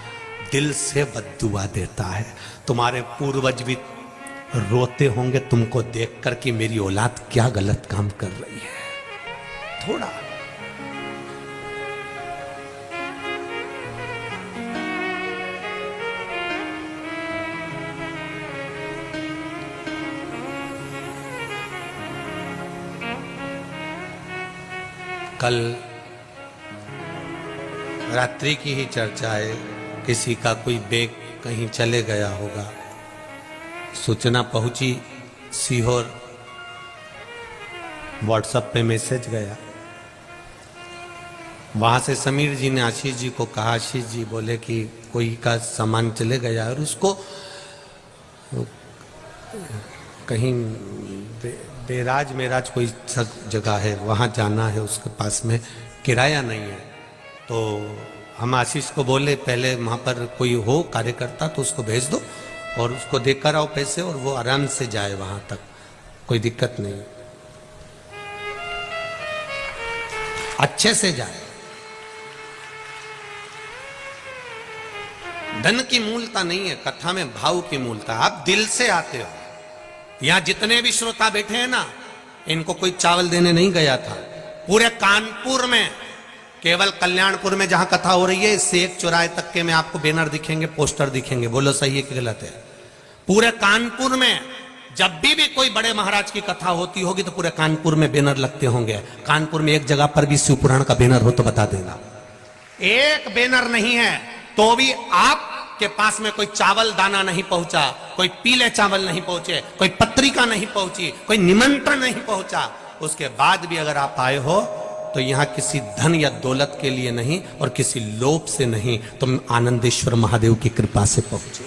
दिल से बद्दुआ देता है। तुम्हारे पूर्वज भी रोते होंगे तुमको देखकर कि मेरी औलाद क्या गलत काम कर रही है। थोड़ा कल रात्रि की ही चर्चा है, किसी का कोई बैग कहीं चले गया होगा, सूचना पहुंची सीहोर, व्हाट्सएप पे मैसेज गया। वहां से समीर जी ने आशीष जी को कहा, आशीष जी बोले कि कोई का सामान चले गया और उसको कहीं बेराज मेराज कोई जगह है, वहाँ जाना है, उसके पास में किराया नहीं है। तो हम आशीष को बोले पहले वहाँ पर कोई हो कार्यकर्ता तो उसको भेज दो और उसको देकर आओ पैसे, और वो आराम से जाए वहाँ तक, कोई दिक्कत नहीं, अच्छे से जाए। धन की मूलता नहीं है, कथा में भाव की मूलता। आप दिल से आते हो। यहां जितने भी श्रोता बैठे हैं ना, इनको कोई चावल देने नहीं गया था। पूरे कानपुर में, केवल कल्याणपुर में जहां कथा हो रही है, इससे 1 चौराहे तक के में आपको बैनर दिखेंगे, पोस्टर दिखेंगे, बोलो सही है कि गलत है। पूरे कानपुर में जब भी कोई बड़े महाराज की कथा होती होगी तो पूरे कानपुर में बैनर लगते होंगे। कानपुर में एक जगह पर भी शिव पुराण का बैनर हो तो बता देना। एक बैनर नहीं है तो भी आप के पास में कोई चावल दाना नहीं पहुंचा, कोई पीले चावल नहीं पहुंचे, कोई पत्रिका नहीं पहुंची, कोई निमंत्रण नहीं पहुंचा, उसके बाद भी अगर आप आए हो तो यहां किसी धन या दौलत के लिए नहीं और किसी लोभ से नहीं, तुम आनंदेश्वर महादेव की कृपा से पहुंचे।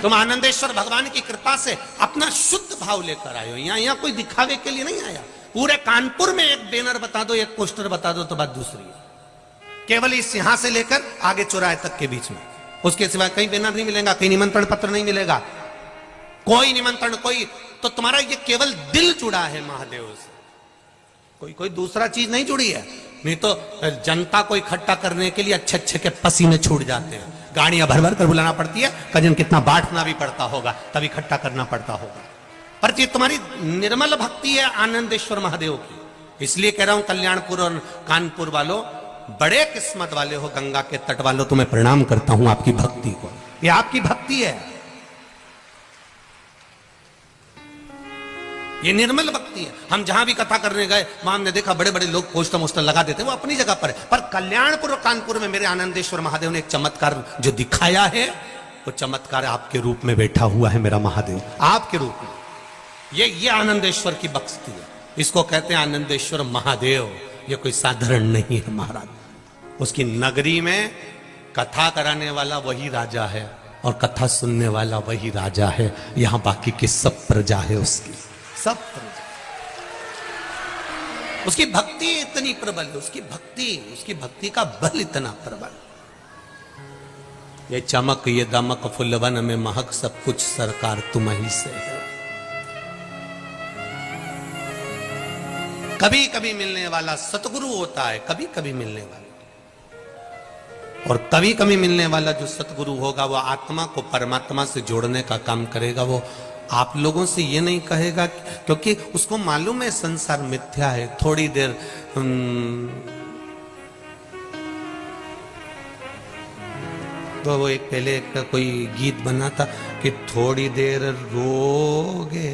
तुम आनंदेश्वर भगवान की कृपा से अपना शुद्ध भाव लेकर आए हो। यहां कोई दिखावे के लिए नहीं आया। पूरे कानपुर में एक बैनर बता दो, एक पोस्टर बता दो तो बात दूसरी है। केवल इस यहां से लेकर आगे चौराहे तक के बीच में, उसके सिवा कहीं बैनर नहीं मिलेगा, कहीं निमंत्रण पत्र नहीं मिलेगा, कोई निमंत्रण, कोई। तो तुम्हारा ये केवल दिल जुड़ा है महादेव से, कोई दूसरा चीज नहीं जुड़ी है। नहीं तो जनता को इकट्ठा करने के लिए अच्छे अच्छे के पसीने छूट जाते हैं, गाड़ियां भर भर कर बुलाना पड़ती है, कजन कितना बांटना भी पड़ता होगा, तब इकट्ठा करना पड़ता होगा। पर ये तुम्हारी निर्मल भक्ति है आनंदेश्वर महादेव की। इसलिए कह रहा हूं कल्याणपुर और कानपुर वालों, बड़े किस्मत वाले हो, गंगा के तट वालों, तुम्हें प्रणाम करता हूं आपकी भक्ति को। ये आपकी भक्ति है, ये निर्मल भक्ति है। हम जहां भी कथा करने गए वहां हमने देखा बड़े बड़े लोग पोस्टर मोस्टर लगा देते, वो अपनी जगह पर है। पर कल्याणपुर और कानपुर में मेरे आनंदेश्वर महादेव ने एक चमत्कार जो दिखाया है, वो चमत्कार आपके रूप में बैठा हुआ है मेरा महादेव, आपके रूप में। ये आनंदेश्वर की भक्ति है, इसको कहते हैं आनंदेश्वर महादेव। ये कोई साधारण नहीं है महाराज। उसकी नगरी में कथा कराने वाला वही राजा है और कथा सुनने वाला वही राजा है। यहां बाकी की सब प्रजा है उसकी, सब प्रजा। उसकी भक्ति इतनी प्रबल है, उसकी भक्ति का बल इतना प्रबल। ये चमक ये दमक फुलवन में महक, सब कुछ सरकार तुम ही से है। कभी कभी मिलने वाला सतगुरु होता है, कभी कभी मिलने वाला। और कभी कभी मिलने वाला जो सतगुरु होगा वो आत्मा को परमात्मा से जोड़ने का काम करेगा। वो आप लोगों से ये नहीं कहेगा, क्योंकि उसको मालूम है संसार मिथ्या है। थोड़ी देर तो वो एक पहले एक कोई गीत बना था कि थोड़ी देर रोगे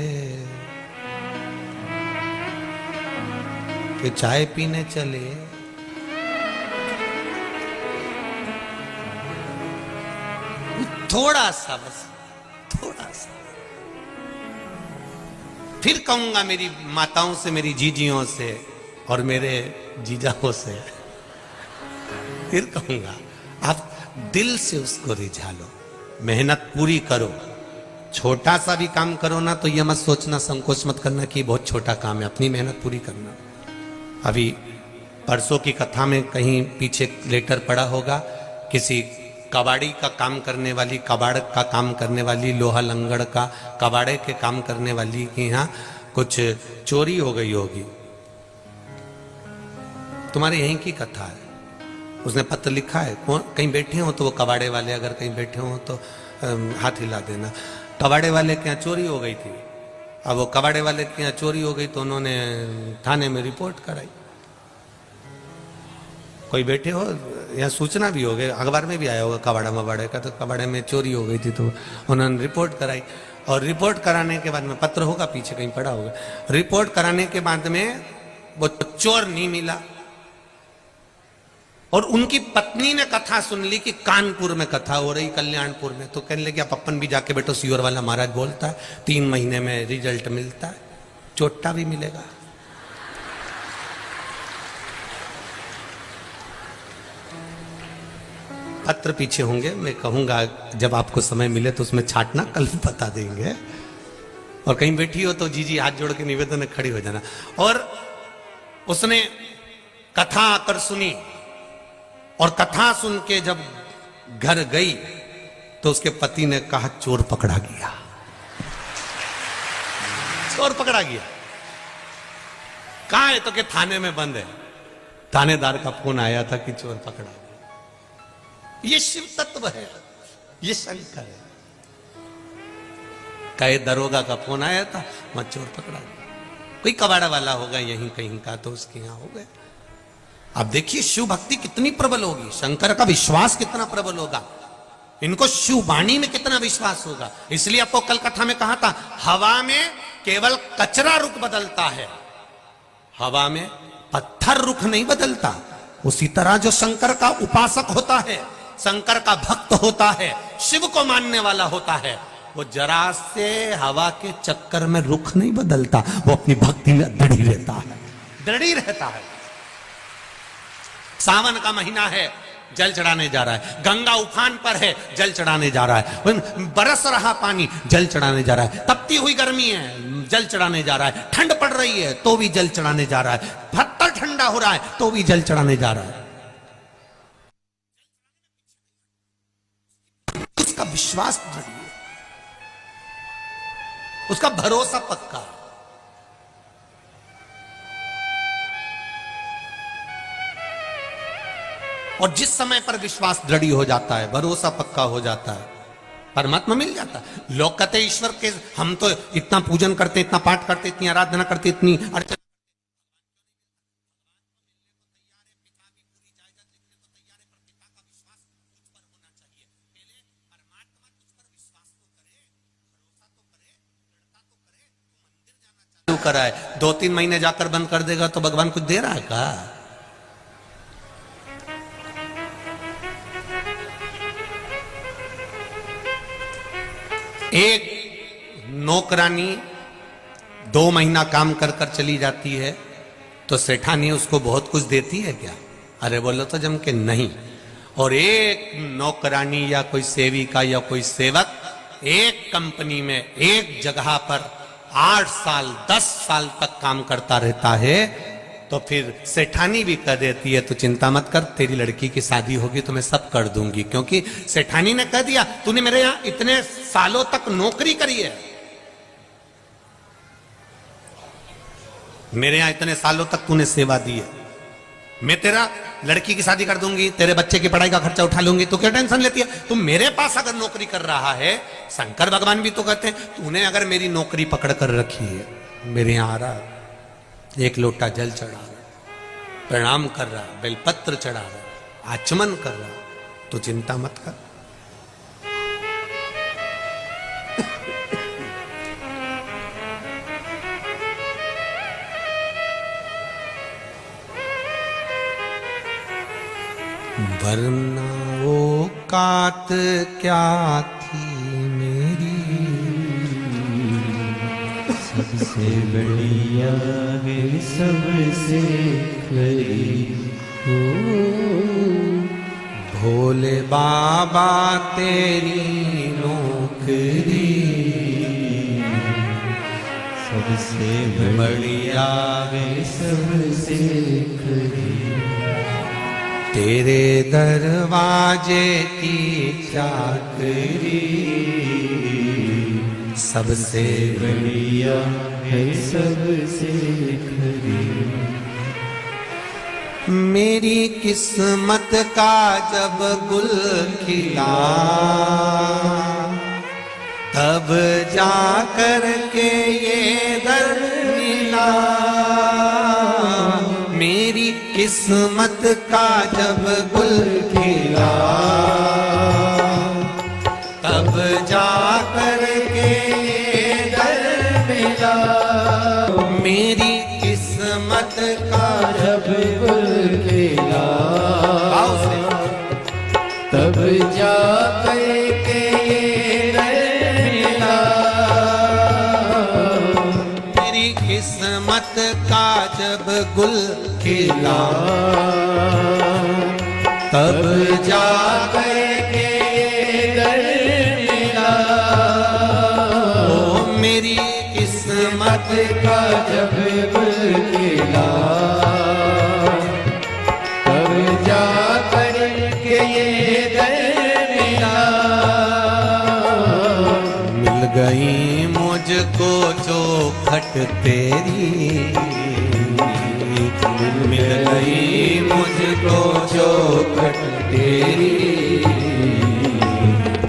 कि चाय पीने चले, थोड़ा सा, बस थोड़ा सा। फिर कहूंगा मेरी माताओं से, मेरी जीजियों से और मेरे जीजाओं से, फिर कहूंगा आप दिल से उसको रिझा लो, मेहनत पूरी करो। छोटा सा भी काम करो ना तो ये मत सोचना, संकोच मत करना कि बहुत छोटा काम है, अपनी मेहनत पूरी करना। अभी परसों की कथा में कहीं पीछे लेटर पड़ा होगा, किसी कबाड़ी का काम करने वाली, कबाड़ का काम करने वाली, लोहा लंगड़ का कबाड़े के काम करने वाली के यहाँ कुछ चोरी हो गई होगी। तुम्हारे यहीं की कथा है। उसने पत्र लिखा है, कहीं बैठे हो तो वो कबाड़े वाले अगर कहीं बैठे हो तो हाथ हिला देना। कबाड़े वाले के यहाँ चोरी हो गई थी। अब वो कबाड़े वाले के यहाँ चोरी हो गई तो उन्होंने थाने में रिपोर्ट कराई। कोई बैठे हो, यहाँ सूचना भी हो गई, अखबार में भी आया होगा कबाड़ा मबाड़े का, तो कबाड़े में चोरी हो गई थी तो उन्होंने रिपोर्ट कराई। और रिपोर्ट कराने के बाद में, पत्र होगा पीछे कहीं पड़ा होगा, रिपोर्ट कराने के बाद में वो चोर नहीं मिला। और उनकी पत्नी ने कथा सुन ली कि कानपुर में कथा हो रही, कल्याणपुर में, तो कहने लगे आप अपन भी जाके बैठो, सियोर वाला महाराज बोलता है 3 महीने में रिजल्ट मिलता है, चोटा भी मिलेगा। पत्र पीछे होंगे, मैं कहूंगा जब आपको समय मिले तो उसमें छाटना, कल बता देंगे। और कहीं बैठी हो तो जीजी हाथ जोड़ के निवेदन खड़ी हो जाना। और उसने कथा आकर सुनी, और कथा सुन के जब घर गई तो उसके पति ने कहा चोर पकड़ा गया, चोर पकड़ा गया। कहां है? तो कि थाने में बंद है। थानेदार का फोन आया था कि चोर पकड़ा गया। ये शिव तत्व है, ये शंकर है। कहे दरोगा का फोन आया था, वहां चोर पकड़ा गया। कोई कबाड़ा वाला होगा यहीं कहीं का, तो उसके यहां हो गए। अब देखिए शिव भक्ति कितनी प्रबल होगी, शंकर का विश्वास कितना प्रबल होगा, इनको शिव वाणी में कितना विश्वास होगा। इसलिए आपको कल कथा में कहा था, हवा में केवल कचरा रुख बदलता है, हवा में पत्थर रुख नहीं बदलता। उसी तरह जो शंकर का उपासक होता है, शंकर का भक्त होता है, शिव को मानने वाला होता है, वो जरा से हवा के चक्कर में रुख नहीं बदलता, वो अपनी भक्ति में दृढ़ रहता है, दृढ़ रहता है। सावन का महीना है, जल चढ़ाने जा रहा है। गंगा उफान पर है, जल चढ़ाने जा रहा है। बरस रहा पानी, जल चढ़ाने जा रहा है। तपती हुई गर्मी है, जल चढ़ाने जा रहा है। ठंड पड़ रही है तो भी जल चढ़ाने जा रहा है। पत्थर ठंडा हो रहा है तो भी जल चढ़ाने जा रहा है। उसका विश्वास दृढ़ है, उसका भरोसा पक्का है। और जिस समय पर विश्वास दृढ़ हो जाता है, भरोसा पक्का हो जाता है, परमात्मा मिल जाता है। लोग कहते ईश्वर के, हम तो इतना पूजन करते, इतना पाठ करते, इतनी आराधना करते, इतनी अर्चना, करा है 2-3 महीने जाकर बंद कर देगा तो भगवान कुछ दे रहा है क्या? एक नौकरानी 2 महीना काम कर कर चली जाती है तो सेठानी उसको बहुत कुछ देती है क्या? अरे बोलो तो जम के नहीं। और एक नौकरानी या कोई सेविका या कोई सेवक एक कंपनी में एक जगह पर 8 साल 10 साल तक काम करता रहता है तो फिर सेठानी भी कह देती है, तो चिंता मत कर, तेरी लड़की की शादी होगी तो मैं सब कर दूंगी, क्योंकि सेठानी ने कह दिया तूने मेरे यहां इतने सालों तक नौकरी करी है, मेरे यहां इतने सालों तक तूने सेवा दी है, मैं तेरा लड़की की शादी कर दूंगी, तेरे बच्चे की पढ़ाई का खर्चा उठा लूंगी, तो क्या टेंशन लेती है? तू मेरे पास अगर नौकरी कर रहा है, शंकर भगवान भी तो कहते हैं, तूने अगर मेरी नौकरी पकड़ कर रखी है, मेरे यहां आ रहा, एक लोटा जल चढ़ा रहा, प्रणाम कर रहा, बेलपत्र चढ़ा रहा, आचमन कर रहा, तो चिंता मत कर। वरना औकात क्या थी मेरी, सबसे बढ़िया है सबसे खरी हो, भोले बाबा तेरी नौकरी, सबसे बढ़िया है सबसे खरी, तेरे दरवाजे की चाकरी, सबसे बढ़िया है सबसे खरी। मेरी किस्मत का जब गुल खिला, तब जा कर के ये दर मिला। मेरी किस्मत का जब गुल खिला, तब जा कर के ये दर मिला। मेरी किस्मत का जब गुल खिला, तब जा करके ये दर मिला। मेरी किस्मत का जब गुल खिला, तब जा करके ये दर मिला। ओ मेरी किस्मत का जब गुल खिला, तब जा करके ये दर मिला। मिल गई मुझको चौखट तेरी, मिल गई मुझको चौखट तेरी।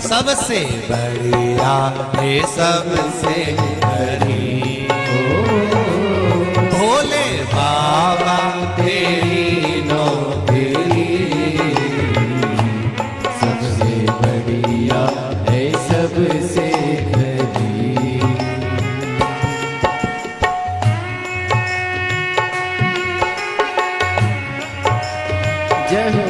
सबसे बढ़िया है सबसे बड़ी, भोले बाबा तेरी नौकरी, सबसे बढ़िया है सबसे खरी। जय हो।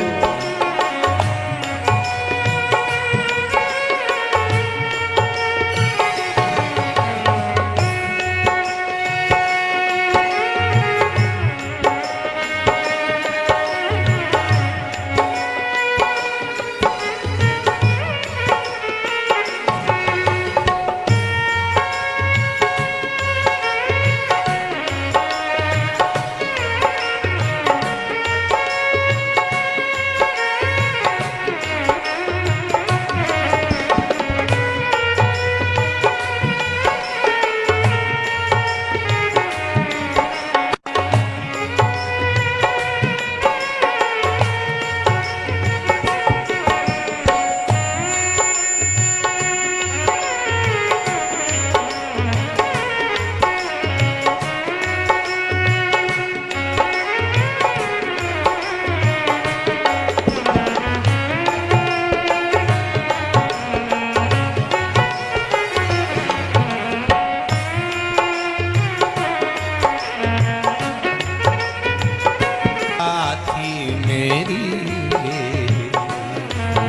थी मेरी,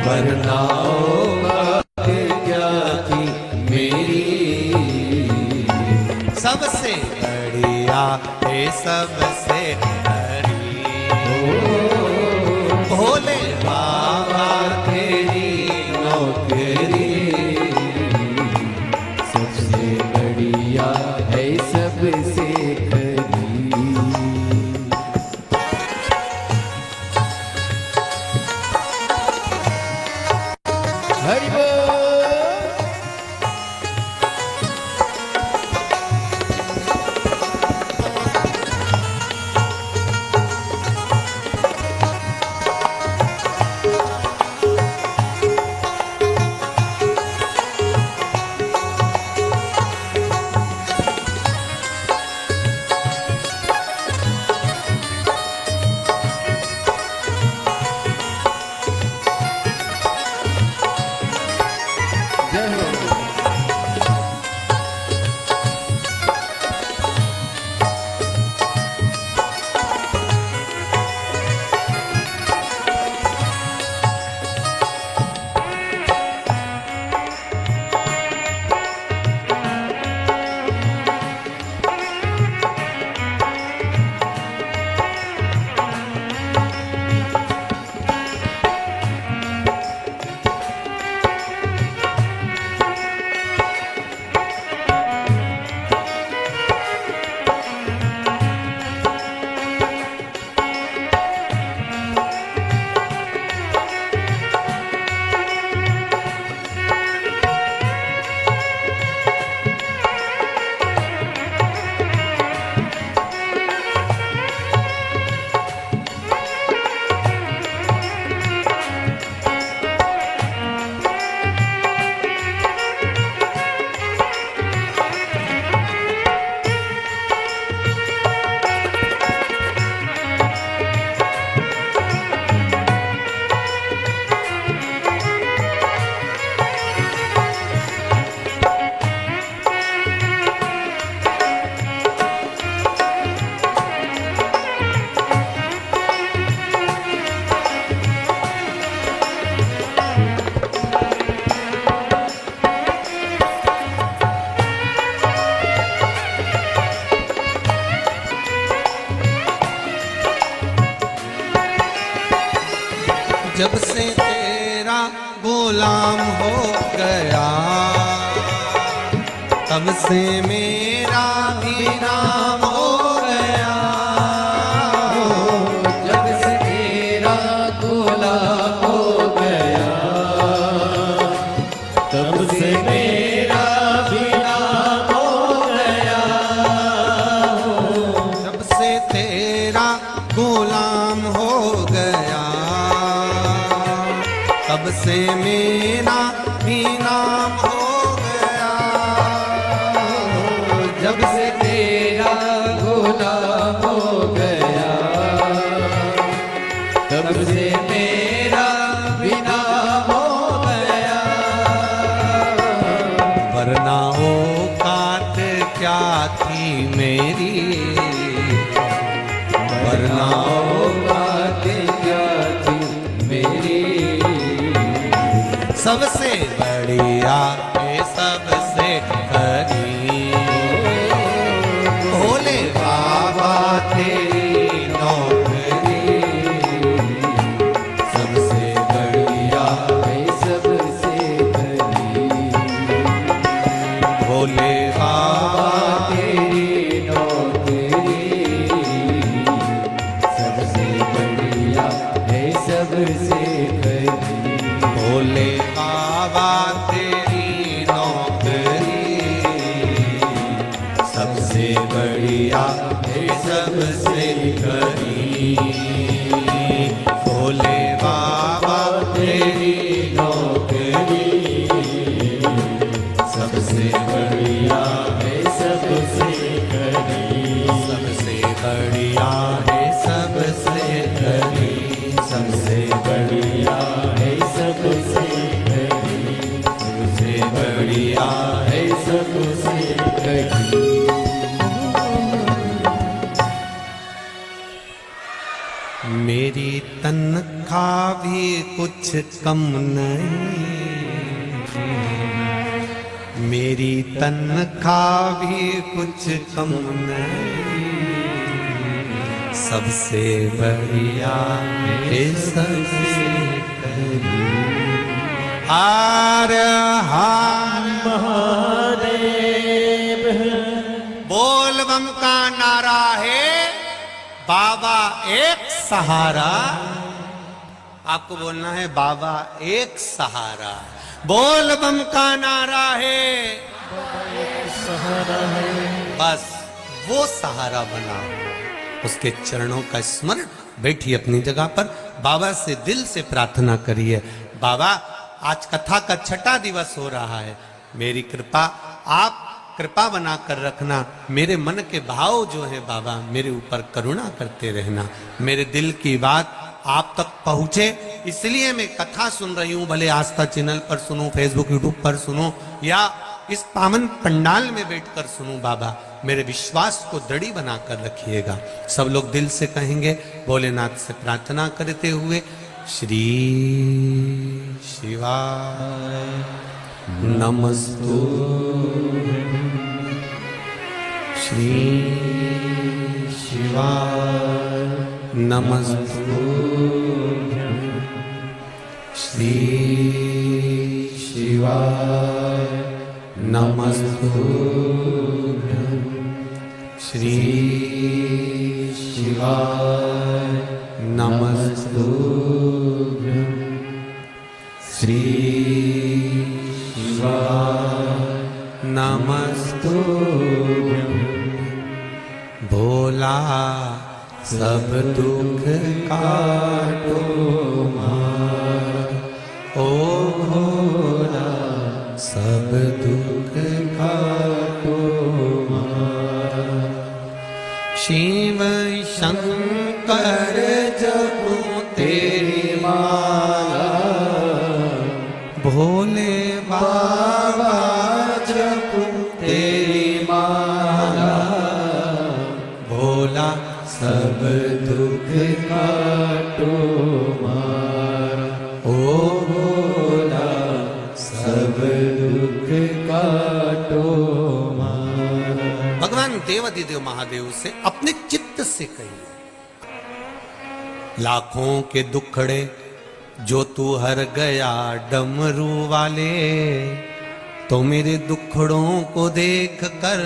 वरना औकात क्या थी मेरी। सबसे बढ़िया है सबसे हरी, भोले बाबा तेरी नौकरी, सबसे बढ़िया है सबसे खरी। हरि बोल। हो गया, तब से मेरा भी नाम हो गया। जब से तेरा गुलाम हो गया, तब से मेरा भी नाम हो गया। जब से तेरा गुलाम हो गया, तब से मेरा भी नाम हो गया। जब से तेरा गुलाम हो गया, तब से मेरा भी नाम हो गया। वरना औकात क्या थी मेरी, वरना औकात क्या थी मेरी। सबसे बढ़िया है सबसे करी, भोले बाबा तेरी नौकरी। सबसे बढ़िया है सबसे करी, भोले बाबा तेरी नौकरी। सबसे बढ़िया है सबसे करी, भोले बाबा तेरी नौकरी। सबसे बढ़िया है सबसे करी, भोले बाबा तेरी नौकरी। सबसे बढ़िया है सबसे करी। सबसे बढ़िया है सबसे करी, सबसे बढ़िया है सबसे करी। सबसे बढ़िया है सबसे करी। मेरी तनख्वाह भी कुछ कम नहीं, मेरी तनख्वाह भी कुछ कम नहीं। सबसे बढ़िया है सबसे करी। हर हर महादेव, बोल बम का नारा है, बाबा एक सहारा। आपको बोलना है बाबा एक सहारा। बोल बम का नारा है, बस वो सहारा बना, उसके चरणों का स्मरण। बैठिए अपनी जगह पर, बाबा से दिल से प्रार्थना करिए, बाबा आज कथा का 6वां दिवस हो रहा है, मेरी कृपा आप कृपा बना कर रखना। मेरे मन के भाव जो है बाबा, मेरे ऊपर करुणा करते रहना। मेरे दिल की बात आप तक पहुंचे, इसलिए मैं कथा सुन रही हूं। भले आस्था चैनल पर सुनूं, फेसबुक यूट्यूब पर सुनूं, या इस पावन पंडाल में बैठकर सुनूं। बाबा मेरे विश्वास को दृढ़ बनाकर रखिएगा। सब लोग दिल से कहेंगे, भोलेनाथ से प्रार्थना करते हुए, श्री शिवाय नमस्तु, श्री शिवाय नमस्तु, श्री शिवाय नमस्तु, श्री शिवाय नमस्तु, श्री शिवाय नमस्तु। भोला सब दुख काटो मार, ओ भोला सब दुख काटो मार। शिव शंकर जपो तेरी माला, भोले बाबा जपो तेरी माला। भोला सब दुख काटो मारा, ओ भोला सब दुख काटो मारा। भगवान देवाधिदेव महादेव से अपने चित्त से कहिए, लाखों के दुखड़े जो तू हर गया डमरू वाले, तो मेरे दुखड़ों को देख कर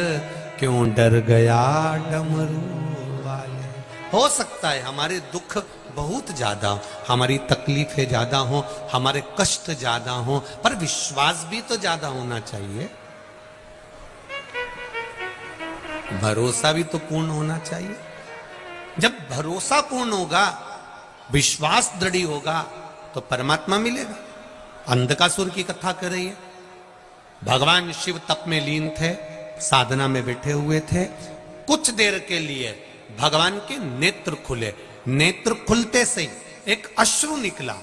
क्यों डर गया डमरू वाले। हो सकता है हमारे दुख बहुत ज्यादा हो, हमारी तकलीफें ज्यादा हो, हमारे कष्ट ज्यादा हो, पर विश्वास भी तो ज्यादा होना चाहिए, भरोसा भी तो पूर्ण होना चाहिए। जब भरोसा पूर्ण होगा, विश्वास दृढ़ होगा, तो परमात्मा मिलेगा। अंधकासुर की कथा कर रही है। भगवान शिव तप में लीन थे, साधना में बैठे हुए थे। कुछ देर के लिए भगवान के नेत्र खुले। नेत्र खुलते से ही एक अश्रु निकला।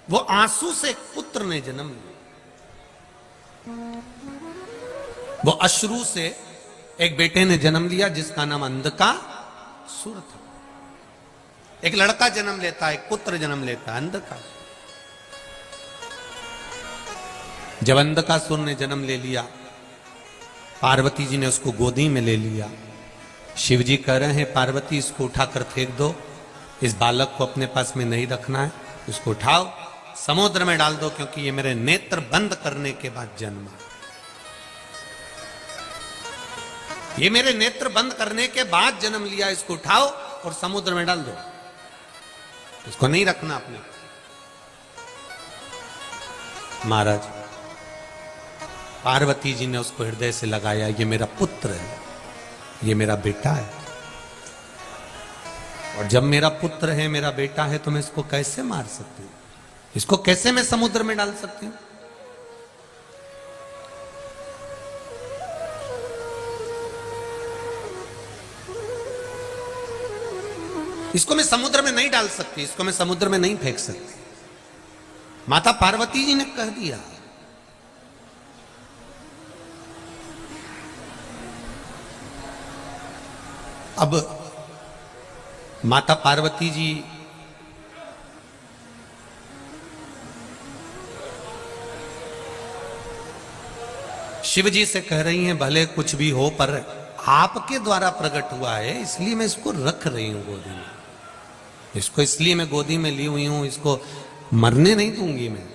वो आंसू से एक पुत्र ने जन्म लिया। वो अश्रु से एक बेटे ने जन्म लिया जिसका नाम अंधकासुर था। एक लड़का जन्म लेता है, एक पुत्र जन्म लेता है, अंधकासुर। जब अंधकासुर ने जन्म ले लिया, पार्वती जी ने उसको गोदी में ले लिया। शिव जी कह रहे हैं पार्वती इसको उठाकर फेंक दो, इस बालक को अपने पास में नहीं रखना है, इसको उठाओ समुद्र में डाल दो, क्योंकि ये मेरे नेत्र बंद करने के बाद जन्मा। ये मेरे नेत्र बंद करने के बाद जन्म लिया, इसको उठाओ और समुद्र में डाल दो, इसको नहीं रखना अपने। महाराज पार्वती जी ने उसको हृदय से लगाया, ये मेरा पुत्र है, ये मेरा बेटा है, और जब मेरा पुत्र है, मेरा बेटा है, तो मैं इसको कैसे मार सकती हूं, इसको कैसे मैं समुद्र में डाल सकती हूं। इसको मैं समुद्र में नहीं डाल सकती, इसको मैं समुद्र में नहीं फेंक सकती। माता पार्वती जी ने कह दिया। अब माता पार्वती जी शिव जी से कह रही हैं, भले कुछ भी हो पर आपके द्वारा प्रकट हुआ है, इसलिए मैं इसको रख रही हूं गोदी में, इसको इसलिए मैं गोदी में ली हुई हूं, इसको मरने नहीं दूंगी मैं,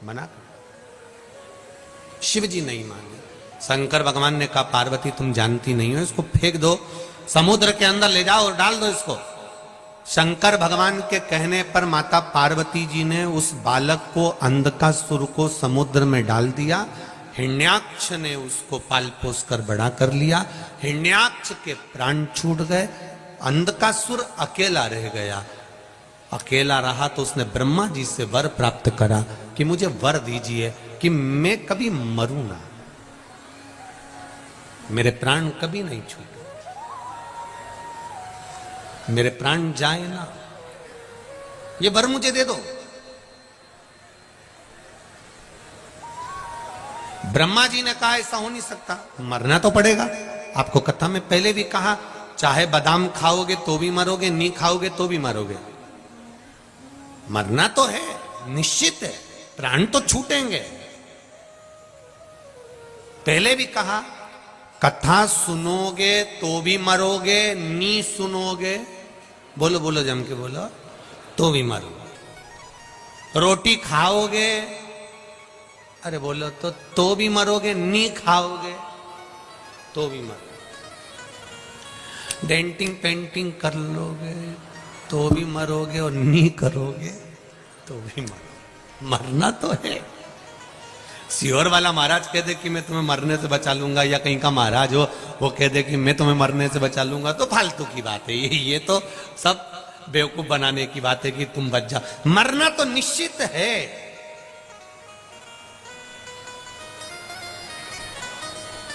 मना कर। शिव जी नहीं माने। शंकर भगवान ने कहा पार्वती तुम जानती नहीं हो, इसको फेंक दो, समुद्र के अंदर ले जाओ और डाल दो इसको। शंकर भगवान के कहने पर माता पार्वती जी ने उस बालक को, अंधकासुर को समुद्र में डाल दिया। हिरण्याक्ष ने उसको पाल पोस कर बड़ा कर लिया। हिरण्याक्ष के प्राण छूट गए, अंधकासुर अकेला रह गया। अकेला रहा तो उसने ब्रह्मा जी से वर प्राप्त करा कि मुझे वर दीजिए कि मैं कभी मरूं ना, मेरे प्राण कभी नहीं छूटे, मेरे प्राण जाए ना, ये वर मुझे दे दो। ब्रह्मा जी ने कहा ऐसा हो नहीं सकता, मरना तो पड़ेगा। आपको कथा में पहले भी कहा, चाहे बादाम खाओगे तो भी मरोगे, नहीं खाओगे तो भी मरोगे, मरना तो है, निश्चित है, प्राण तो छूटेंगे। पहले भी कहा कथा सुनोगे तो भी मरोगे, नी सुनोगे, बोलो बोलो जम के बोलो, तो भी मरोगे। रोटी खाओगे, अरे बोलो तो भी मरोगे, नी खाओगे तो भी मरोगे। डेंटिंग पेंटिंग कर लोगे तो भी मरोगे, और नी करोगे तो भी मरोगे, मरना तो है। सियोर वाला महाराज कह दे कि मैं तुम्हें मरने से बचा लूंगा, या कहीं का महाराज हो वो कह दे कि मैं तुम्हें मरने से बचा लूंगा, तो फालतू की बात है ये तो सब बेवकूफ बनाने की बात है कि तुम बच जाओ। मरना तो निश्चित है।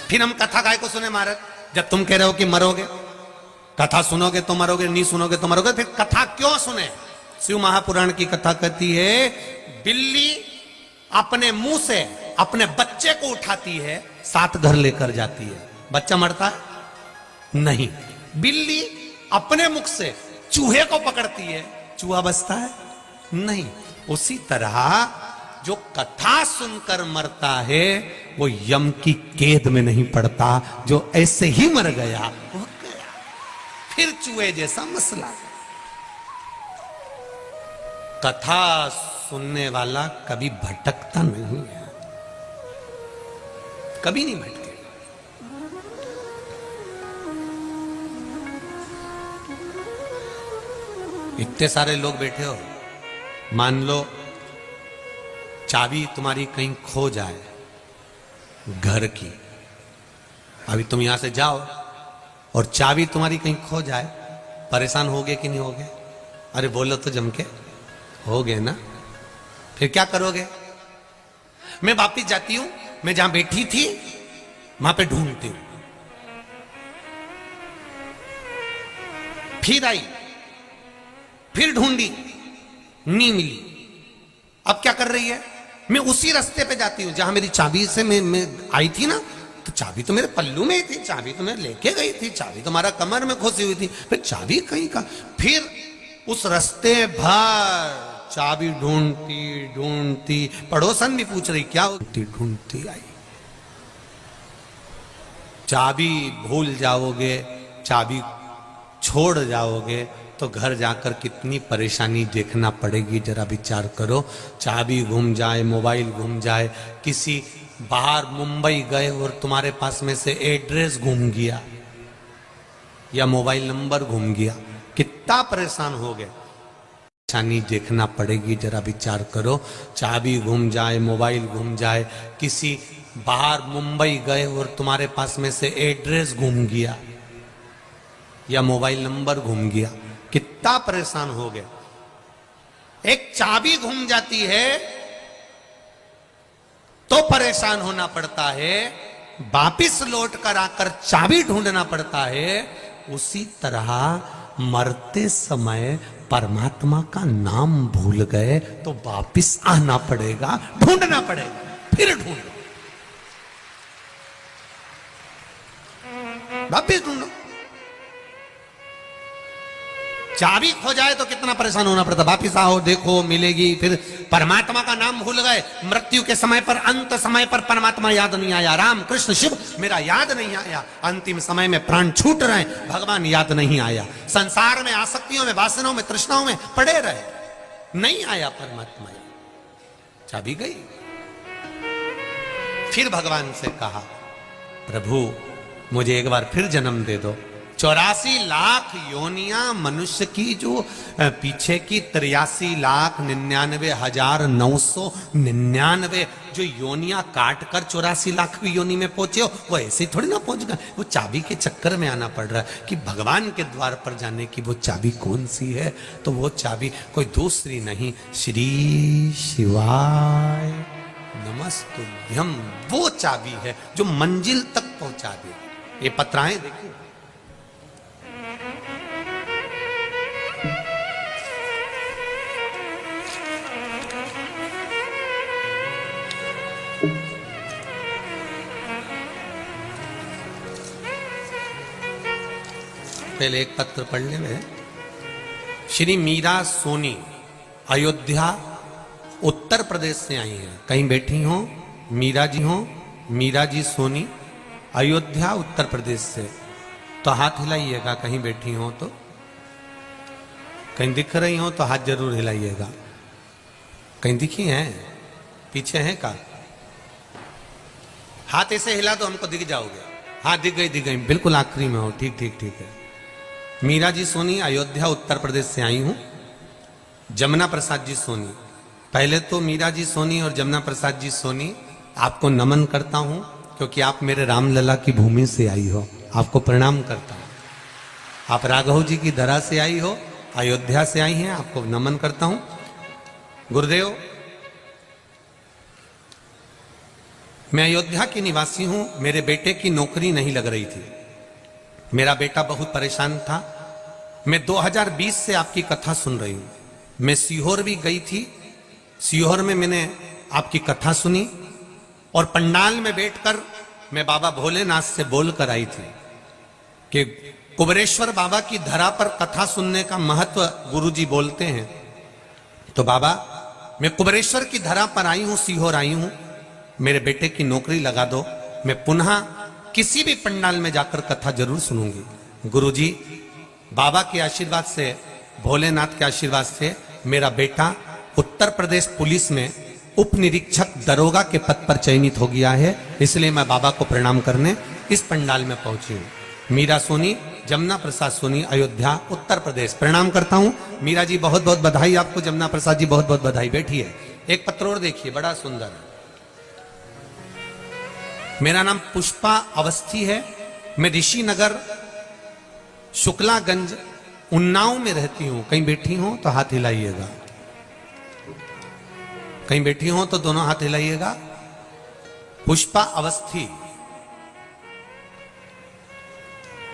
फिर हम कथा काय को सुने महाराज, जब तुम कह रहे हो कि मरोगे, कथा सुनोगे तो मरोगे, नहीं सुनोगे तो मरोगे, फिर कथा क्यों सुने? शिव महापुराण की कथा कहती है, बिल्ली अपने मुंह से अपने बच्चे को उठाती है, साथ घर लेकर जाती है, बच्चा मरता है नहीं। बिल्ली अपने मुख से चूहे को पकड़ती है, चूहा बचता है नहीं। उसी तरह जो कथा सुनकर मरता है वो यम की कैद में नहीं पड़ता, जो ऐसे ही मर गया वो गया, फिर चूहे जैसा मसला। कथा सुनने वाला कभी भटकता नहीं है, कभी नहीं भटके। इतने सारे लोग बैठे हो, मान लो चाबी तुम्हारी कहीं खो जाए घर की, अभी तुम यहां से जाओ और चाबी तुम्हारी कहीं खो जाए, परेशान होगे कि नहीं होगे? अरे बोलो तो जम के, होगे ना? फिर क्या करोगे? मैं वापिस जाती हूं, मैं जहां बैठी थी वहां पे ढूंढती हूं, फिर आई, फिर ढूंढी, नहीं मिली। अब क्या कर रही है? मैं उसी रास्ते पे जाती हूं जहां मेरी चाबी से मैं आई थी ना, तो चाबी तो मेरे पल्लू में ही थी, चाबी तो मैं लेके गई थी, चाबी तो हमारा कमर में खोसी हुई थी, फिर चाबी कहीं का, फिर उस रास्ते भर चाबी ढूंढती ढूंढती, पड़ोसन भी पूछ रही क्या ढूंढती ढूंढती आई। चाबी भूल जाओगे, चाबी छोड़ जाओगे तो घर जाकर कितनी परेशानी देखना पड़ेगी, जरा विचार करो। चाबी गुम जाए, मोबाइल गुम जाए, किसी बाहर मुंबई गए और तुम्हारे पास में से एड्रेस गुम गया या मोबाइल नंबर गुम गया, कितना परेशान हो गए। परेशानी देखना पड़ेगी, जरा विचार करो। चाबी गुम जाए, मोबाइल गुम जाए, किसी बाहर मुंबई गए और तुम्हारे पास में से एड्रेस गुम गया या मोबाइल नंबर गुम गया, कितना परेशान हो गए। एक चाबी घूम जाती है तो परेशान होना पड़ता है, वापिस लौट कर आकर चाबी ढूंढना पड़ता है। उसी तरह मरते समय परमात्मा का नाम भूल गए तो वापिस आना पड़ेगा, ढूंढना पड़ेगा, फिर ढूंढो, वापिस ढूंढो। चाबी खो जाए तो कितना परेशान होना पड़ता, वापिस आओ, देखो मिलेगी, फिर परमात्मा का नाम भूल गए, मृत्यु के समय पर, अंत समय पर परमात्मा याद नहीं आया, राम कृष्ण शिव मेरा याद नहीं आया, अंतिम समय में प्राण छूट रहे, भगवान याद नहीं आया, संसार में आसक्तियों में, वासनाओं में, तृष्णाओं में पड़े रहे, नहीं आया परमात्मा, चाबी गई। फिर भगवान से कहा प्रभु मुझे एक बार फिर जन्म दे दो। 84 लाख योनियां मनुष्य की, जो पीछे की 83,99,999 जो योनियां काट कर 84 लाख योनि में पहुंचे हो, वो ऐसे थोड़ी ना पहुंच गए। वो चाबी के चक्कर में आना पड़ रहा है कि भगवान के द्वार पर जाने की वो चाबी कौन सी है, तो वो चाबी कोई दूसरी नहीं, श्री शिवाय नमस्तुभ्यम, वो चाबी है जो मंजिल तक पहुंचा दे। ये पत्राएं देखिए, पहले एक पत्र पढ़ ले में, श्री मीरा सोनी अयोध्या उत्तर प्रदेश से आई हैं, कहीं बैठी हो मीरा जी हो, मीरा जी सोनी अयोध्या उत्तर प्रदेश से, तो हाथ हिलाइएगा, कहीं बैठी हो तो, कहीं दिख रही हो तो हाथ जरूर हिलाइएगा, कहीं दिखी हैं, पीछे हैं का, हाथ ऐसे हिला तो हमको दिख जाओगे। हाँ दिख गई, बिल्कुल आखिरी में हो, ठीक ठीक ठीक है। मीरा जी सोनी अयोध्या उत्तर प्रदेश से आई हूं। जमुना प्रसाद जी सोनी, पहले तो मीरा जी सोनी और जमुना प्रसाद जी सोनी आपको नमन करता हूं, क्योंकि आप मेरे रामलला की भूमि से आई हो, आपको प्रणाम करता हूं। आप राघव जी की धरा से आई हो, अयोध्या से आई हैं, आपको नमन करता हूं। गुरुदेव, मैं अयोध्या की निवासी हूं, मेरे बेटे की नौकरी नहीं लग रही थी, मेरा बेटा बहुत परेशान था। मैं 2020 से आपकी कथा सुन रही हूं। मैं सीहोर भी गई थी, सीहोर में मैंने आपकी कथा सुनी और पंडाल में बैठकर मैं बाबा भोलेनाथ से बोलकर आई थी कि कुबेरेश्वर बाबा की धरा पर कथा सुनने का महत्व गुरुजी बोलते हैं। तो बाबा मैं कुबेरेश्वर की धरा पर आई हूं, सीहोर आई हूं, मेरे बेटे की नौकरी लगा दो, मैं पुनः किसी भी पंडाल में जाकर कथा जरूर सुनूंगी। गुरुजी बाबा के आशीर्वाद से, भोलेनाथ के आशीर्वाद से मेरा बेटा उत्तर प्रदेश पुलिस में उप निरीक्षक दरोगा के पद पर चयनित हो गया है। इसलिए मैं बाबा को प्रणाम करने इस पंडाल में पहुंची हूँ। मीरा सोनी, जमुना प्रसाद सोनी, अयोध्या, उत्तर प्रदेश। प्रणाम करता हूँ मीरा जी, बहुत बहुत बधाई आपको। जमुना प्रसाद जी बहुत बहुत बधाई। बैठिए। एक पत्र और देखिए, बड़ा सुंदर। मेरा नाम पुष्पा अवस्थी है। मैं ऋषि नगर शुक्लागंज उन्नाव में रहती हूं। कहीं बैठी हो तो हाथ हिलाइएगा, कहीं बैठी हो तो दोनों हाथ हिलाइएगा। पुष्पा अवस्थी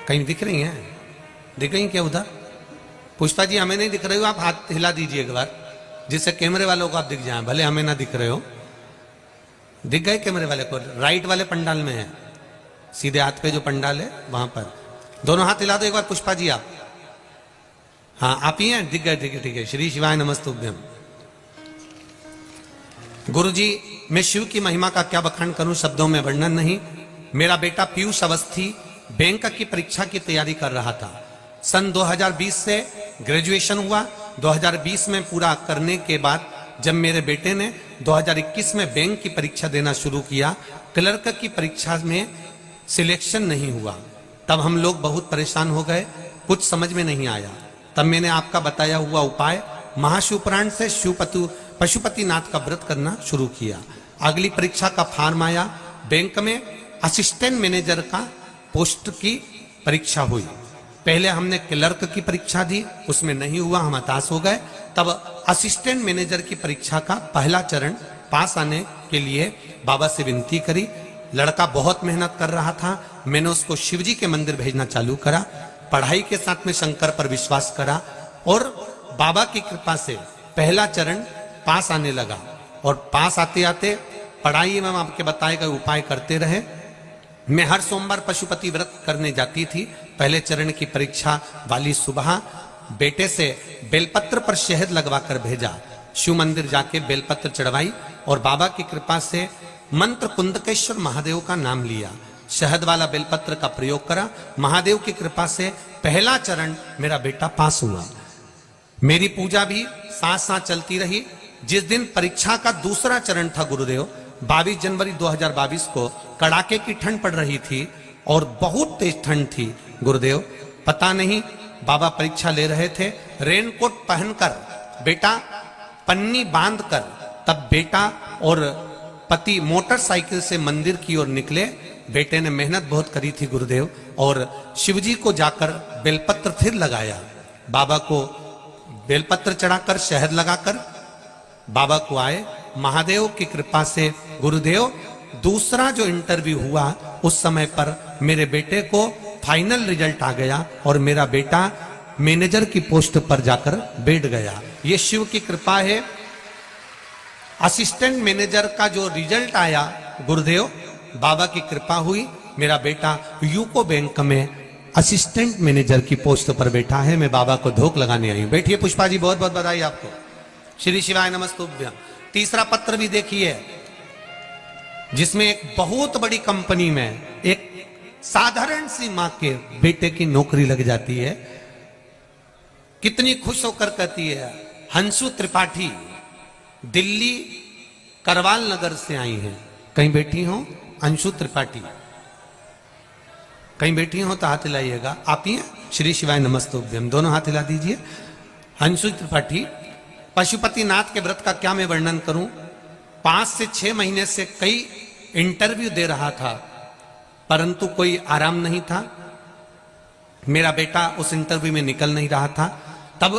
कहीं दिख रही हैं? दिख रही क्या उधर? पुष्पा जी हमें नहीं दिख रही हो, आप हाथ हिला दीजिए एक बार, जिससे कैमरे वालों को आप दिख जाएं। भले हमें ना दिख रहे हो, दिख गए कैमरे वाले को? राइट वाले पंडाल में है, सीधे हाथ पे जो पंडाल है वहां पर। दोनों हाथ हिला दो एक बार पुष्पा जी आप। हाँ आप ही हैं, दिख गए, ठीक है ठीक है। श्री शिवाय नमस्तुभ्यम। गुरु जी, मैं शिव की महिमा का क्या बखान करूं, शब्दों में वर्णन नहीं। मेरा बेटा पीयूष अवस्थी बैंक की परीक्षा की तैयारी कर रहा था। सन 2020 से ग्रेजुएशन हुआ। 2020 में पूरा करने के बाद जब मेरे बेटे ने 2021 में बैंक की परीक्षा देना शुरू किया, क्लर्क की परीक्षा में सिलेक्शन नहीं हुआ। तब हम लोग बहुत परेशान हो गए, कुछ समझ में नहीं आया। तब मैंने आपका बताया हुआ उपाय महाशिवपुराण से पशुपतिनाथ का व्रत करना शुरू किया। अगली परीक्षा का फॉर्म आया। बैंक में असिस्टेंट मैनेजर का पोस्ट की परीक्षा हुई। पहले हमने क्लर्क की परीक्षा दी, उसमें नहीं हुआ, हम हताश हो गए। तब असिस्टेंट मैनेजर की परीक्षा का पहला चरण पास आने के लिए बाबा से विनती करी। लड़का बहुत मेहनत कर रहा था। मैंने उसको शिवजी के मंदिर भेजना चालू करा। पढ़ाई के साथ में शंकर पर विश्वास करा और बाबा की कृपा से पहला चरण पास आने लगा। और पास आते आते पढ़ाई में आपके बताए गए उपाय करते रहे। मैं हर सोमवार पशुपति व्रत करने जाती थी। पहले चरण की परीक्षा वाली सुबह बेटे से बेलपत्र पर शहद लगवाकर भेजा। शिव मंदिर जाके बेलपत्र चढ़वाई और बाबा की कृपा से मंत्र कुंदकेश्वर महादेव का नाम लिया। शहद वाला बेलपत्र का प्रयोग करा। महादेव की कृपा से पहला चरण मेरा बेटा पास हुआ। मेरी पूजा भी साथ साथ चलती रही। जिस दिन परीक्षा का दूसरा चरण था गुरुदेव, 22 जनवरी 2022 को कड़ाके की ठंड पड़ रही थी और बहुत तेज ठंड थी गुरुदेव। पता नहीं बाबा परीक्षा ले रहे थे। रेनकोट पहनकर बेटा पन्नी बांधकर तब बेटा और पति मोटरसाइकिल से मंदिर की ओर निकले। बेटे ने मेहनत बहुत करी थी गुरुदेव और शिवजी को जाकर बेलपत्र फिर लगाया। बाबा को बेलपत्र चढ़ाकर शहद लगाकर बाबा को आए। महादेव की कृपा से गुरुदेव दूसरा जो इंटरव्यू हुआ उस समय पर मेरे बेटे को फाइनल रिजल्ट आ गया और मेरा बेटा मैनेजर की पोस्ट पर जाकर बैठ गया। ये शिव की कृपा है। असिस्टेंट मैनेजर का जो रिजल्ट आया गुरुदेव, बाबा की कृपा हुई। मेरा बेटा यूको बैंक में असिस्टेंट मैनेजर की पोस्ट पर बैठा है। मैं बाबा को धोख लगाने आई हूं। बैठिए पुष्पा जी, बहुत बहुत बधाई आपको। श्री शिवाय नमस्तुभ्यम। तीसरा पत्र भी देखिए, जिसमें एक बहुत बड़ी कंपनी में एक साधारण सी मां के बेटे की नौकरी लग जाती है। कितनी खुश होकर कहती है, हंसु त्रिपाठी दिल्ली करवाल नगर से आई हैं। कहीं बैठी हो अंशु त्रिपाठी? कहीं बैठी हो तो हाथ हिलाइएगा। आप ही हैं? श्री शिवाय नमस्तुभ्यम। दोनों हाथ हिला दीजिए। अंशु त्रिपाठी पशुपतिनाथ के व्रत का क्या मैं वर्णन करूं। 5 से 6 महीने से कई इंटरव्यू दे रहा था, परंतु कोई आराम नहीं था। मेरा बेटा उस इंटरव्यू में निकल नहीं रहा था। तब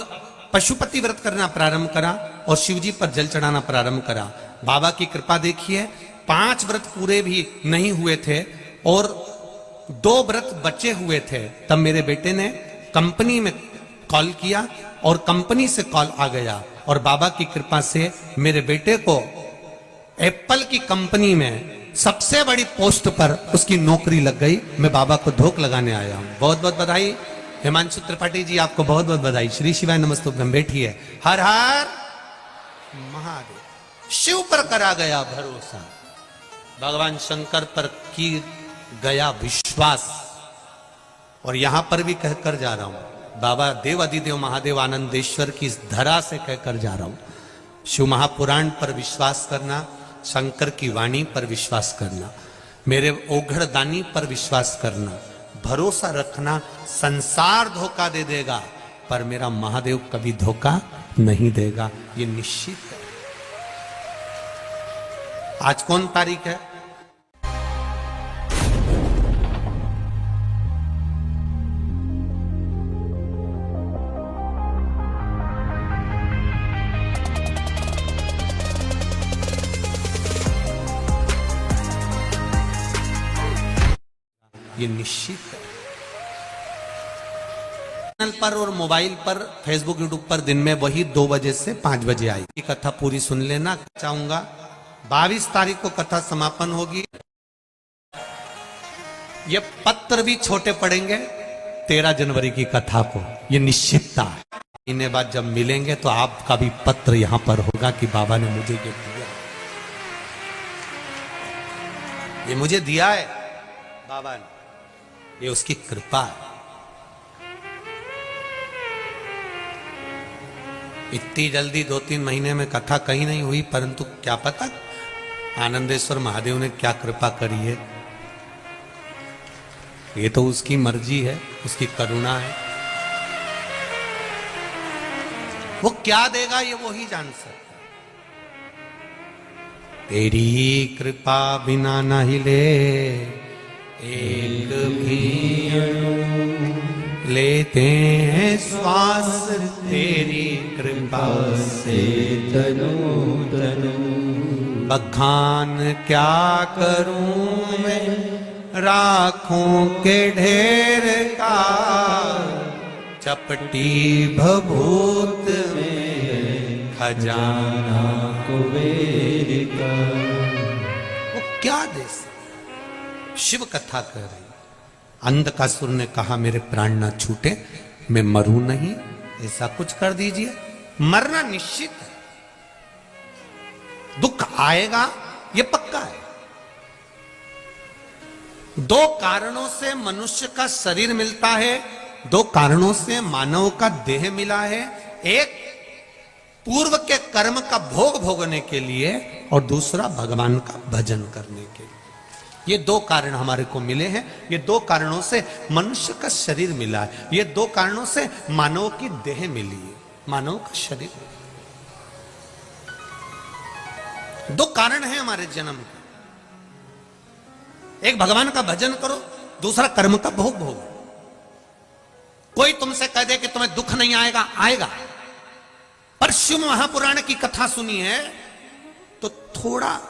पशुपति व्रत करना प्रारंभ करा और शिवजी पर जल चढ़ाना प्रारंभ करा। बाबा की कृपा देखिए, 5 व्रत पूरे भी नहीं हुए थे और 2 व्रत बचे हुए थे। तब मेरे बेटे ने कंपनी में कॉल किया और कंपनी से कॉल आ गया और बाबा की कृपा से मेरे बेटे को एप्पल की कंपनी में सबसे बड़ी पोस्ट पर उसकी नौकरी लग गई। मैं बाबा को धोख लगाने आया हूं। बहुत बहुत बधाई हिमांशु त्रिपाठी जी, आपको बहुत बहुत बधाई। श्री शिवाय नमस्तुभ्यम। बैठिए। हर हर महादेव। शिव पर करा गया भरोसा, भगवान शंकर पर की गया विश्वास। और यहां पर भी कहकर जा रहा हूं, बाबा देव अधिदेव महादेव आनंदेश्वर की इस धरा से कहकर जा रहा हूं, शिव महापुराण पर विश्वास करना, शंकर की वाणी पर विश्वास करना, मेरे ओघड़ दानी पर विश्वास करना, भरोसा रखना। संसार धोखा दे देगा पर मेरा महादेव कभी धोखा नहीं देगा, ये निश्चित है। आज कौन तारीख है? ये निश्चित है। चैनल पर और मोबाइल पर, फेसबुक यूट्यूब पर दिन में वही 2 बजे से 5 बजे आएगी। कथा पूरी सुन लेना चाहूंगा। 22 तारीख को कथा समापन होगी। ये पत्र भी छोटे पड़ेंगे 13 जनवरी की कथा को, ये निश्चितता है। महीने बाद जब मिलेंगे तो आपका भी पत्र यहां पर होगा कि बाबा ने मुझे ये दिया, ये मुझे दिया है बाबा ने, ये उसकी कृपा है। इतनी जल्दी 2-3 महीने में कथा कहीं नहीं हुई, परंतु क्या पता आनंदेश्वर महादेव ने क्या कृपा करी है। ये तो उसकी मर्जी है, उसकी करुणा है। वो क्या देगा ये वो ही जान सकता। तेरी कृपा बिना न हिले एक भी अणु, लेते हैं श्वास तेरी कृपा से तनु तनु। बखान क्या करूं मैं राखों के ढेर का, चपटी भभूत में खजाना कुबेर का। वो क्या दे सकता? शिव कथा कर रही। अंधकासुर ने कहा मेरे प्राण ना छूटे, मैं मरूं नहीं, ऐसा कुछ कर दीजिए। मरना निश्चित है, दुख आएगा ये पक्का है। 2 कारणों से मनुष्य का शरीर मिलता है, 2 कारणों से मानव का देह मिला है। एक पूर्व के कर्म का भोग भोगने के लिए और दूसरा भगवान का भजन करने के लिए। ये 2 कारण हमारे को मिले हैं। ये 2 कारणों से मनुष्य का शरीर मिला है। ये 2 कारणों से मानव की देह मिली है, मानव का शरीर। 2 कारण है हमारे जन्म के। एक भगवान का भजन करो, दूसरा कर्म का भोग भोगो। कोई तुमसे कह दे कि तुम्हें दुख नहीं आएगा, आएगा। पर शिव महापुराण की कथा सुनी है तो थोड़ा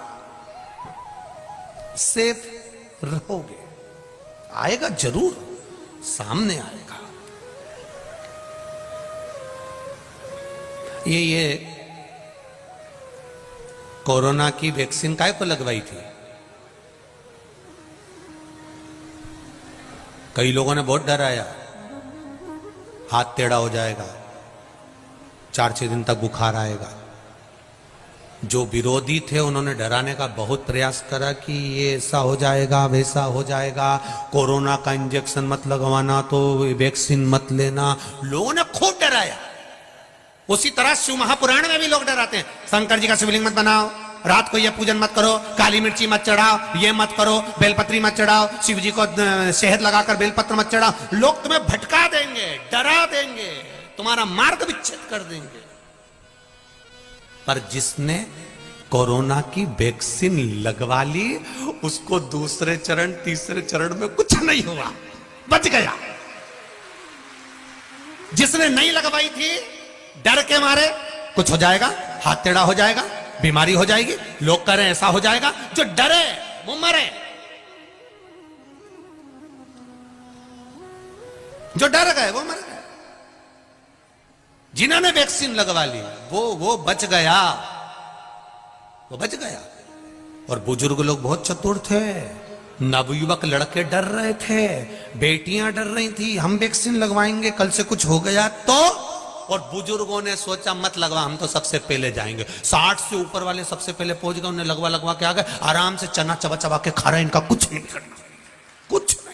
सेफ रहोगे। आएगा जरूर, सामने आएगा। ये कोरोना की वैक्सीन काय को लगवाई थी? कई लोगों ने बहुत डराया, हाथ टेढ़ा हो जाएगा, 4-6 दिन तक बुखार आएगा। जो विरोधी थे उन्होंने डराने का बहुत प्रयास करा कि ये ऐसा हो जाएगा, वैसा हो जाएगा, कोरोना का इंजेक्शन मत लगवाना, तो वैक्सीन मत लेना। लोगों ने खूब डराया। उसी तरह शिव महापुराण में भी लोग डराते हैं, शंकर जी का शिवलिंग मत बनाओ, रात को ये पूजन मत करो, काली मिर्ची मत चढ़ाओ, ये मत करो, बेलपत्री मत चढ़ाओ, शिव जी को शहद लगाकर बेलपत्र मत चढ़ाओ। लोग तुम्हें भटका देंगे, डरा देंगे, तुम्हारा मार्ग विच्छेद कर देंगे। पर जिसने कोरोना की वैक्सीन लगवा ली, उसको दूसरे चरण, तीसरे चरण में कुछ नहीं हुआ, बच गया। जिसने नहीं लगवाई थी, डर के मारे कुछ हो जाएगा, हाथ टेढ़ा हो जाएगा, बीमारी हो जाएगी, लोग कह रहे हैं ऐसा हो जाएगा, जो डरे वो मरे। जो डर गए वो मर गए। जिन्होंने वैक्सीन लगवा ली वो बच गया, वो बच गया। और बुजुर्ग लोग बहुत चतुर थे, नवयुवक लड़के डर रहे थे, बेटियां डर रही थी, हम वैक्सीन लगवाएंगे कल से कुछ हो गया तो। और बुजुर्गों ने सोचा मत लगवा, हम तो सबसे पहले जाएंगे। 60 से ऊपर वाले सबसे पहले पहुंच गए, उन्हें लगवा के आ गए, आराम से चना चबा चबा के खा रहे, इनका कुछ नहीं करना, कुछ नहीं।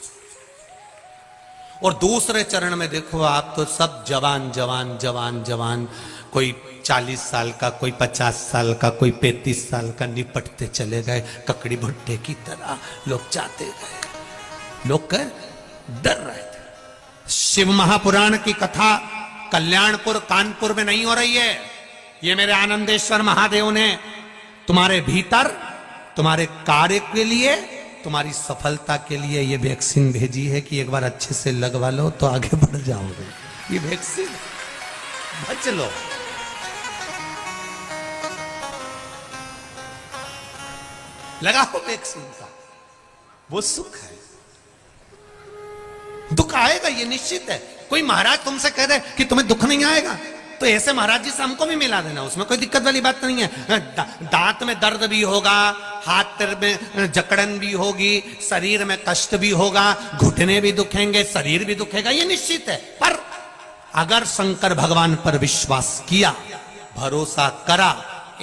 और दूसरे चरण में देखो आप तो सब जवान जवान जवान जवान, कोई 40 साल का, कोई 50 साल का, कोई 35 साल का, निपटते चले गए ककड़ी भुट्टे की तरह। लोग जाते गए, लोग डर रहे थे। शिव महापुराण की कथा कल्याणपुर कानपुर में नहीं हो रही है, ये मेरे आनंदेश्वर महादेव ने तुम्हारे भीतर, तुम्हारे कार्य के लिए, तुम्हारी सफलता के लिए ये वैक्सीन भेजी है कि एक बार अच्छे से लगवा लो तो आगे बढ़ जाओगे। ये वैक्सीन बच लो। लगाओ वैक्सीन का, वो सुख है। दुख आएगा ये निश्चित है। कोई महाराज तुमसे कह दे कि तुम्हें दुख नहीं आएगा तो ऐसे महाराज जी से हमको भी मिला देना, उसमें कोई दिक्कत वाली बात नहीं है। दांत में दर्द भी होगा, हाथ में जकड़न भी होगी, शरीर में कष्ट भी होगा, घुटने भी दुखेंगे, शरीर भी दुखेगा, ये निश्चित है। पर अगर शंकर भगवान पर विश्वास किया, भरोसा करा,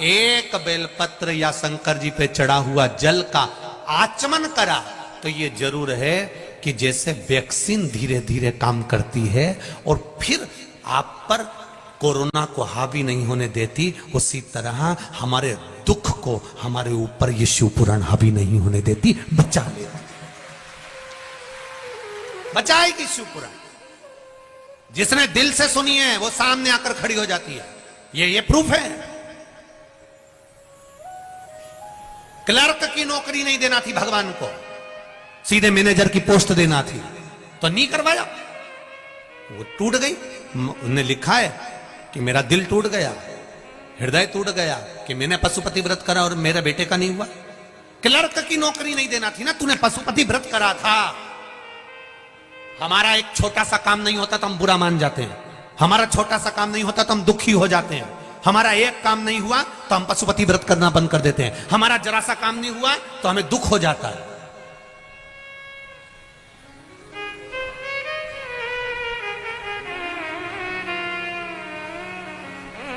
एक बेलपत्र या शंकर जी पे चढ़ा हुआ जल का आचमन करा, तो ये जरूर है कि जैसे वैक्सीन धीरे धीरे काम करती है और फिर आप पर कोरोना को हावी नहीं होने देती, उसी तरह हमारे दुख को हमारे ऊपर ये शिवपुराण हावी नहीं होने देती, बचा लेती, बचाएगी शिवपुराण। जिसने दिल से सुनी है वो सामने आकर खड़ी हो जाती है, ये प्रूफ है। क्लर्क की नौकरी नहीं देना थी भगवान को, सीधे मैनेजर की पोस्ट देना थी, तो नहीं करवाया, वो टूट गई। उन्होंने लिखा है कि मेरा दिल टूट गया, हृदय टूट गया कि मैंने पशुपति व्रत करा और मेरे बेटे का नहीं हुआ। क्लर्क की नौकरी नहीं देना थी ना, तूने पशुपति व्रत करा था। हमारा एक छोटा सा काम नहीं होता तो हम बुरा मान जाते हैं, हमारा छोटा सा काम नहीं होता तो हम दुखी हो जाते हैं, हमारा एक काम नहीं हुआ तो हम पशुपति व्रत करना बंद कर देते हैं, हमारा जरा सा काम नहीं हुआ तो हमें दुख हो जाता है।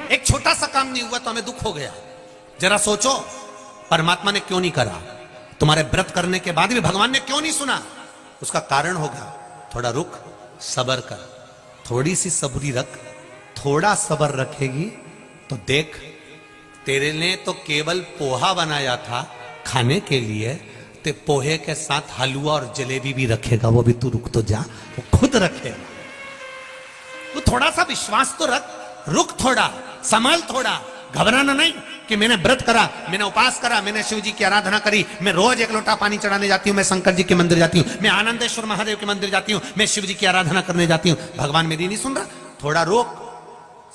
एक छोटा सा काम नहीं हुआ तो हमें दुख हो गया। जरा सोचो परमात्मा ने क्यों नहीं करा, तुम्हारे व्रत करने के बाद भी भगवान ने क्यों नहीं सुना? उसका कारण होगा, थोड़ा रुक, सब्र कर, थोड़ी सी सबरी रख, थोड़ा सब्र रखेगी तो देख, तेरे ने तो केवल पोहा बनाया था खाने के लिए, ते पोहे के साथ हलवा और जलेबी भी रखेगा, वो भी तू रुक तो जा, वो खुद रखेगा। तू थोड़ा सा विश्वास तो रख, रुक थोड़ा, संभल थोड़ा, घबराना नहीं कि मैंने व्रत करा, मैंने उपास करा, मैंने शिव जी की आराधना करी, मैं रोज 1 लोटा पानी चढ़ाने जाती हूँ, मैं शंकर जी के मंदिर जाती हूँ, मैं आनंदेश्वर महादेव के मंदिर जाती हूँ, मैं शिव जी की आराधना करने जाती हूँ, भगवान मेरी नहीं सुन रहा, थोड़ा रोक,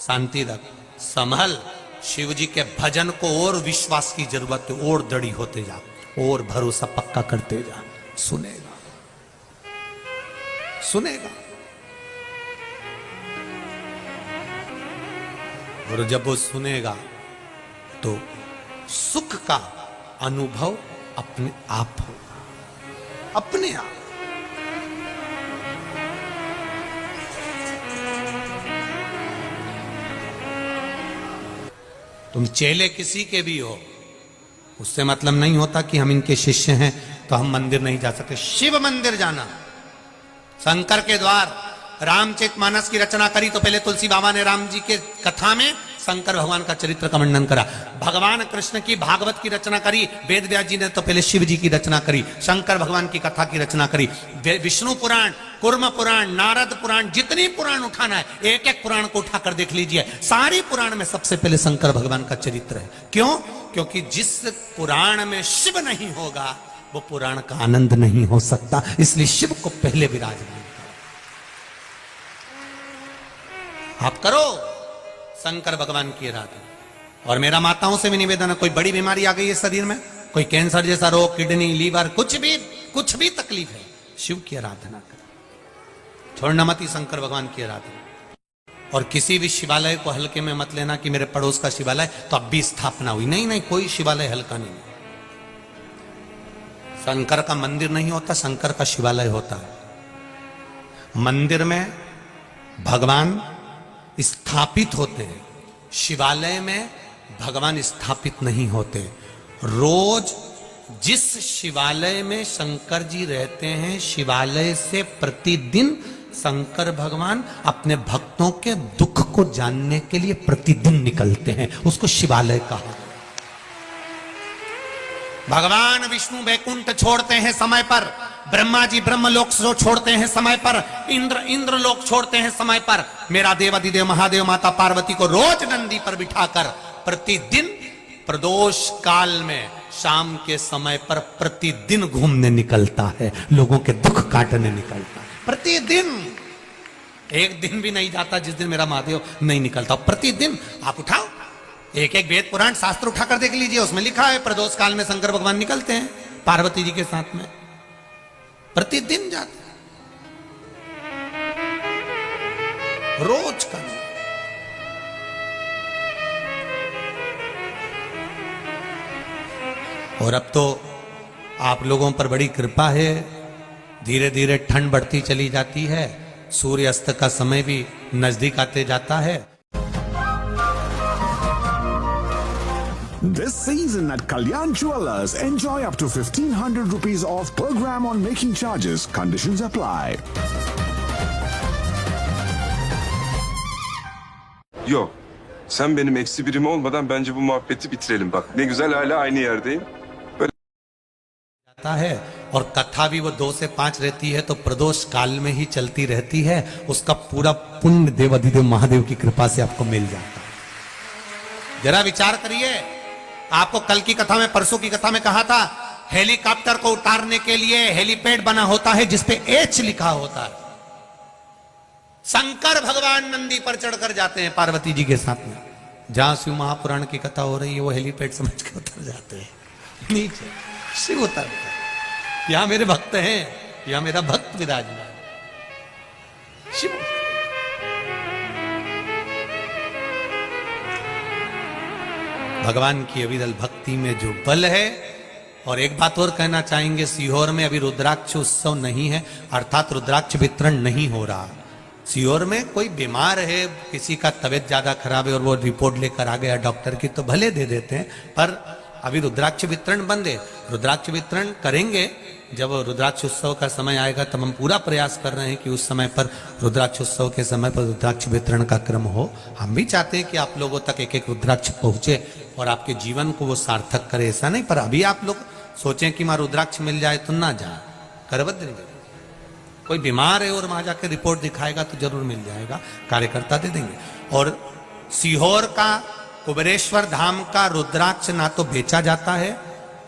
शांति रख, संभल। शिव जी के भजन को और विश्वास की जरूरत है, और दृढ़ होते जा, और भरोसा पक्का करते जा, सुनेगा, सुनेगा। और जब वो सुनेगा तो सुख का अनुभव अपने आप होगा, अपने आप। तुम चेले किसी के भी हो, उससे मतलब नहीं होता कि हम इनके शिष्य हैं तो हम मंदिर नहीं जा सकते। शिव मंदिर जाना, शंकर के द्वार, रामचरितमानस की रचना करी तो पहले तुलसी बाबा ने राम जी के कथा में शंकर भगवान का चरित्र का वर्णन करा। भगवान कृष्ण की भागवत की रचना करी, वेद व्यास जी ने तो पहले शिव जी की रचना करी, शंकर भगवान की कथा की रचना करी। विष्णु पुराण, कुर्म पुराण, नारद पुराण, जितनी पुराण उठाना है, एक एक पुराण को उठाकर देख लीजिए, सारी पुराण में सबसे पहले शंकर भगवान का चरित्र है। क्यों? क्योंकि जिस पुराण में शिव नहीं होगा वो पुराण का आनंद नहीं हो सकता, इसलिए शिव को पहले विराजमान। आप करो शंकर भगवान की आराधना। और मेरा माताओं से भी निवेदन है, कोई बड़ी बीमारी आ गई है शरीर में, कोई कैंसर जैसा रोग, किडनी, लीवर, कुछ भी तकलीफ है, शिव की आराधना करो, छोड़ना मत ही शंकर भगवान की आराधना। और किसी भी शिवालय को हल्के में मत लेना कि मेरे पड़ोस का शिवालय तो अब भी स्थापना हुई, नहीं नहीं, कोई शिवालय हल्का नहीं। शंकर का मंदिर नहीं होता, शंकर का शिवालय होता है। मंदिर में भगवान स्थापित होते हैं, शिवालय में भगवान स्थापित नहीं होते। रोज जिस शिवालय में शंकर जी रहते हैं, शिवालय से प्रतिदिन शंकर भगवान अपने भक्तों के दुख को जानने के लिए प्रतिदिन निकलते हैं, उसको शिवालय कहा। भगवान विष्णु वैकुंठ छोड़ते हैं समय पर, ब्रह्मा जी ब्रह्मलोक छोड़ते हैं समय पर, इंद्र लोक छोड़ते हैं समय पर। मेरा देवाधिदेव महादेव माता पार्वती को रोज नंदी पर बिठाकर प्रतिदिन प्रदोष काल में शाम के समय पर प्रतिदिन घूमने निकलता है, लोगों के दुख काटने निकलता है प्रतिदिन। एक दिन भी नहीं जाता जिस दिन मेरा महादेव नहीं निकलता, प्रतिदिन। आप उठाओ एक एक वेद पुराण शास्त्र उठाकर देख लीजिए, उसमें लिखा है प्रदोष काल में शंकर भगवान निकलते हैं पार्वती जी के साथ में, प्रतिदिन जाते हैं, रोज का। और अब तो आप लोगों पर बड़ी कृपा है, धीरे धीरे ठंड बढ़ती चली जाती है, सूर्य अस्त का समय भी नजदीक आते जाता है। This season at Kalyan Jewelers, enjoy up to 1500 rupees off per gram on making charges. Conditions apply. Yok. Sen benim eksi birim olmadan bence bu muhabbeti bitirelim bak. Ne güzel hala aynı yerdeyim. जाता है और कथा भी वो 2 से 5 रहती है, तो प्रदोष काल में ही चलती रहती है। उसका पूरा पुण्य देवाधिदेव महादेव की कृपा से आपको मिल जाता है। जरा विचार करिए, आपको कल की कथा में, परसों की कथा में कहा था, हेलीकॉप्टर को उतारने के लिए हेलीपैड बना होता है जिसपे एच लिखा होता है। शंकर भगवान नंदी पर चढ़कर जाते हैं पार्वती जी के साथ में। जहां शिव महापुराण की कथा हो रही है वो हेलीपैड समझ के उतर जाते हैं नीचे, शिव उतरते हैं। यहां मेरे भक्त हैं, यहां मेरा भक्त विराजमान शिव। भगवान की अविरल भक्ति में जो बल है। और एक बात और कहना चाहेंगे, सीहोर में अभी रुद्राक्ष उत्सव नहीं है, अर्थात रुद्राक्ष वितरण नहीं हो रहा। सीहोर में कोई बीमार है, किसी का तबीयत ज्यादा खराब है और वो रिपोर्ट लेकर आ गया डॉक्टर की, तो भले दे देते हैं, पर अभी रुद्राक्ष वितरण बंद है। रुद्राक्ष वितरण करेंगे जब रुद्राक्ष उत्सव का समय आएगा, तब हम पूरा प्रयास कर रहे हैं कि उस समय पर, रुद्राक्ष उत्सव के समय पर रुद्राक्ष वितरण का क्रम हो। हम भी चाहते हैं कि आप लोगों तक एक एक रुद्राक्ष पहुंचे और आपके जीवन को वो सार्थक करे, ऐसा नहीं। पर अभी आप लोग सोचें कि मां रुद्राक्ष मिल जाए तो ना जाए, करबद्ध नहीं। कोई बीमार है और वहां जाकर रिपोर्ट दिखाएगा तो जरूर मिल जाएगा, कार्यकर्ता दे देंगे। और सीहोर का कुबेरेश्वर धाम का रुद्राक्ष ना तो बेचा जाता है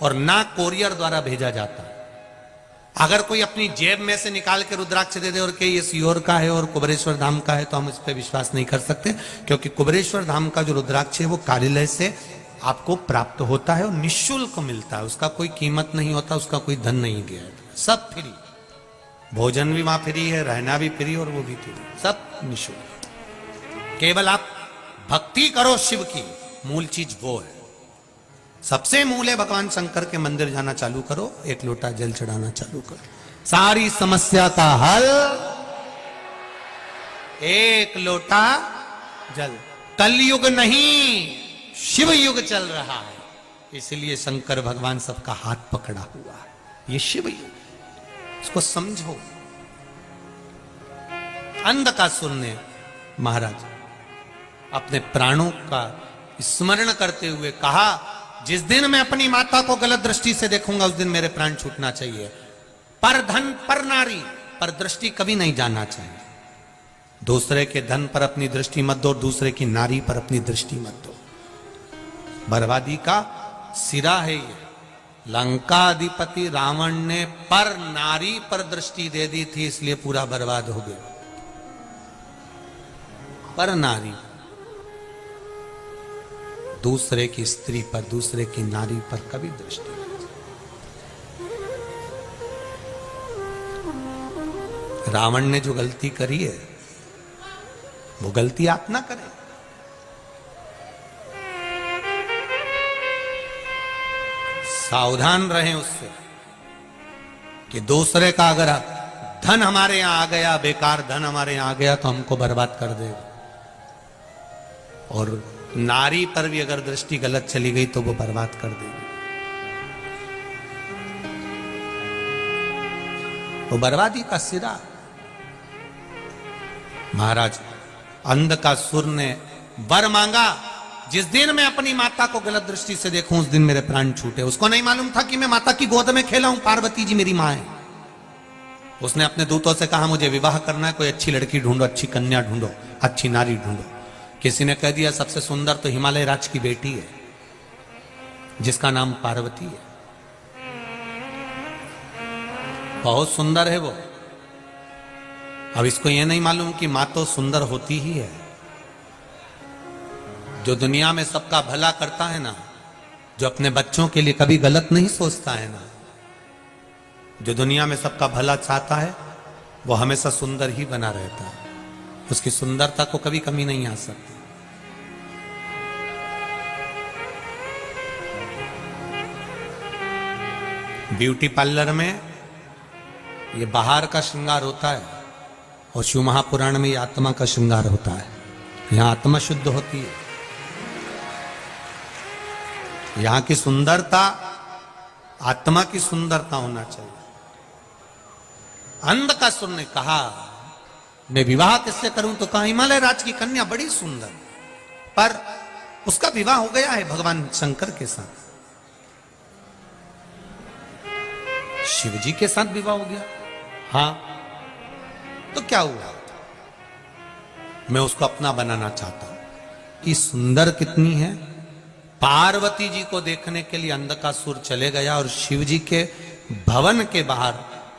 और ना कोरियर द्वारा भेजा जाता है। अगर कोई अपनी जेब में से निकाल के रुद्राक्ष दे दे और कि ये सीहोर का है और कुबेरेश्वर धाम का है, तो हम इस पर विश्वास नहीं कर सकते, क्योंकि कुबेरेश्वर धाम का जो रुद्राक्ष है वो कार्यालय से आपको प्राप्त होता है और निःशुल्क मिलता है। उसका कोई कीमत नहीं होता, उसका कोई धन नहीं दिया है, सब फ्री। भोजन भी वहां फ्री है, रहना भी फ्री और वो भी फ्री, सब निःशुल्क। केवल आप भक्ति करो शिव की, मूल चीज वो है। सबसे मूल है भगवान शंकर के मंदिर जाना चालू करो, एक लोटा जल चढ़ाना चालू करो, सारी समस्या का हल। एक लोटा जल। कलयुग नहीं, शिव युग चल रहा है, इसलिए शंकर भगवान सबका हाथ पकड़ा हुआ है। ये शिव युग, इसको समझो। अंधकासुर ने महाराज अपने प्राणों का स्मरण करते हुए कहा, जिस दिन मैं अपनी माता को गलत दृष्टि से देखूंगा उस दिन मेरे प्राण छूटना चाहिए। पर धन पर नारी पर दृष्टि कभी नहीं जाना चाहिए। दूसरे के धन पर अपनी दृष्टि मत दो, दूसरे की नारी पर अपनी दृष्टि मत दो। बर्बादी का सिरा है ये। लंका अधिपति रावण ने पर नारी पर दृष्टि दे दी थी, इसलिए पूरा बर्बाद हो गया। पर नारी, दूसरे की स्त्री पर, दूसरे की नारी पर कभी दृष्टि नहीं। रावण ने जो गलती करी है वो गलती आप ना करें। सावधान रहें उससे कि दूसरे का अगर धन हमारे यहां आ गया, बेकार धन हमारे यहां आ गया, तो हमको बर्बाद कर देगा। और नारी पर भी अगर दृष्टि गलत चली गई तो वो बर्बाद कर देगी, वो बर्बादी का सिरा। महाराज अंधकासुर ने वर मांगा, जिस दिन मैं अपनी माता को गलत दृष्टि से देखूं उस दिन मेरे प्राण छूटे। उसको नहीं मालूम था कि मैं माता की गोद में खेला हूं, पार्वती जी मेरी मां है। उसने अपने दूतों से कहा मुझे विवाह करना है, कोई अच्छी लड़की ढूंढो, अच्छी कन्या ढूंढो, अच्छी नारी ढूंढो। किसी ने कह दिया सबसे सुंदर तो हिमालय राज की बेटी है जिसका नाम पार्वती है, बहुत सुंदर है वो। अब इसको यह नहीं मालूम कि मां तो सुंदर होती ही है। जो दुनिया में सबका भला करता है ना, जो अपने बच्चों के लिए कभी गलत नहीं सोचता है ना, जो दुनिया में सबका भला चाहता है वो हमेशा सुंदर ही बना रहता है। उसकी सुंदरता को कभी कमी नहीं आ सकती। ब्यूटी पार्लर में ये बाहर का श्रृंगार होता है और शिव महापुराण में ये आत्मा का श्रृंगार होता है। यहां आत्मा शुद्ध होती है। यहां की सुंदरता आत्मा की सुंदरता होना चाहिए। अंधकासुर ने कहा मैं विवाह किससे करूं, तो कहा हिमालय राज की कन्या बड़ी सुंदर, पर उसका विवाह हो गया है भगवान शंकर के साथ। शिव जी के साथ विवाह हो गया, हाँ, तो क्या हुआ? मैं उसको अपना बनाना चाहता हूं। कि सुंदर कितनी है। पार्वती जी को देखने के लिए अंधकासुर चले गया और शिव जी के भवन के बाहर,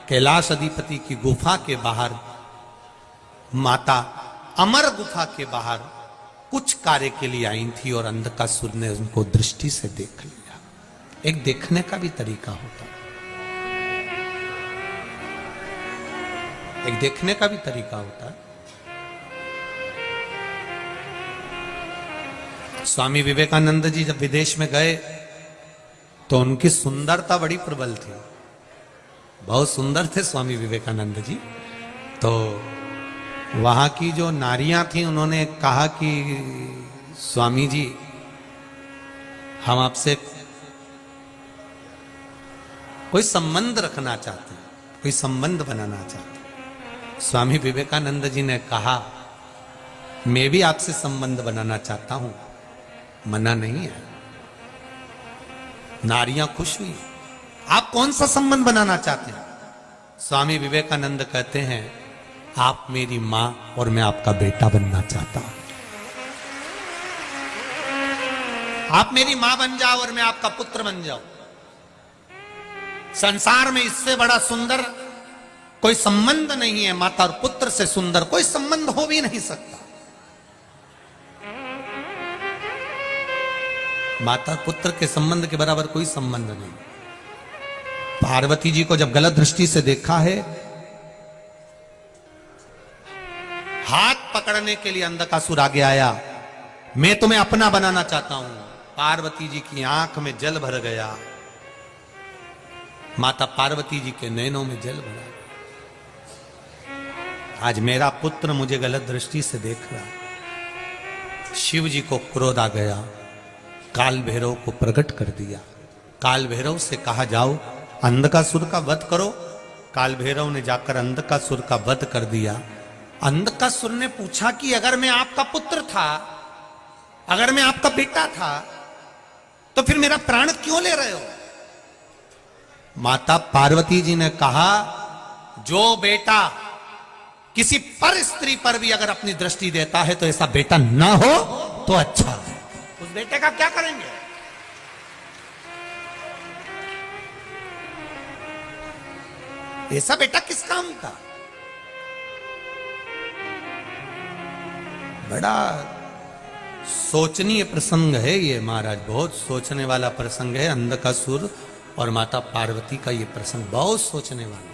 कैलाश अधिपति की गुफा के बाहर, माता अमर गुफा के बाहर कुछ कार्य के लिए आई थी और अंधकासुर ने उनको दृष्टि से देख लिया। एक देखने का भी तरीका होता है, एक देखने का भी तरीका होता है। स्वामी विवेकानंद जी जब विदेश में गए तो उनकी सुंदरता बड़ी प्रबल थी, बहुत सुंदर थे स्वामी विवेकानंद जी। तो वहां की जो नारियां थी उन्होंने कहा कि स्वामी जी हम आपसे कोई संबंध रखना चाहते हैं, कोई संबंध बनाना चाहते हैं। स्वामी विवेकानंद जी ने कहा मैं भी आपसे संबंध बनाना चाहता हूं, मना नहीं है। नारियां खुश हुई। आप कौन सा संबंध बनाना चाहते हैं? स्वामी विवेकानंद कहते हैं आप मेरी मां और मैं आपका बेटा बनना चाहता हूं। आप मेरी मां बन जाओ और मैं आपका पुत्र बन जाऊं। संसार में इससे बड़ा सुंदर कोई संबंध नहीं है। माता और पुत्र से सुंदर कोई संबंध हो भी नहीं सकता। माता पुत्र के संबंध के बराबर कोई संबंध नहीं। पार्वती जी को जब गलत दृष्टि से देखा है, हाथ पकड़ने के लिए अंधकासुर आगे आया, मैं तुम्हें अपना बनाना चाहता हूं। पार्वती जी की आंख में जल भर गया, माता पार्वती जी के नैनों में जल भरा। आज मेरा पुत्र मुझे गलत दृष्टि से देख रहा। शिव जी को क्रोध आ गया, काल भैरव को प्रकट कर दिया। काल भैरव से कहा जाओ अंधकासुर का वध करो। काल भैरव ने जाकर अंधकासुर का वध कर दिया। अंधकासुर ने पूछा कि अगर मैं आपका पुत्र था, अगर मैं आपका बेटा था, तो फिर मेरा प्राण क्यों ले रहे हो? माता पार्वती जी ने कहा जो बेटा किसी पर स्त्री पर भी अगर अपनी दृष्टि देता है तो ऐसा बेटा ना हो तो अच्छा है। उस बेटे का क्या करेंगे? ऐसा बेटा किस काम का? बड़ा सोचनीय प्रसंग है ये महाराज, बहुत सोचने वाला प्रसंग है। अंधकासुर और माता पार्वती का ये प्रसंग बहुत सोचने वाला,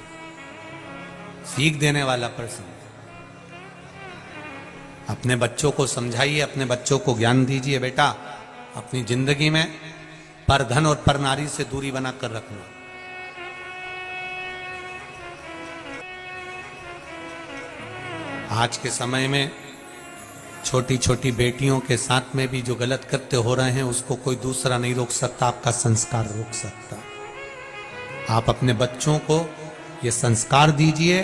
सीख देने वाला प्रसंग। अपने बच्चों को समझाइए, अपने बच्चों को ज्ञान दीजिए, बेटा अपनी जिंदगी में पर धन और पर नारी से दूरी बनाकर रखना। आज के समय में छोटी छोटी बेटियों के साथ में भी जो गलत कृत्य हो रहे हैं उसको कोई दूसरा नहीं रोक सकता, आपका संस्कार रोक सकता। आप अपने बच्चों को ये संस्कार दीजिए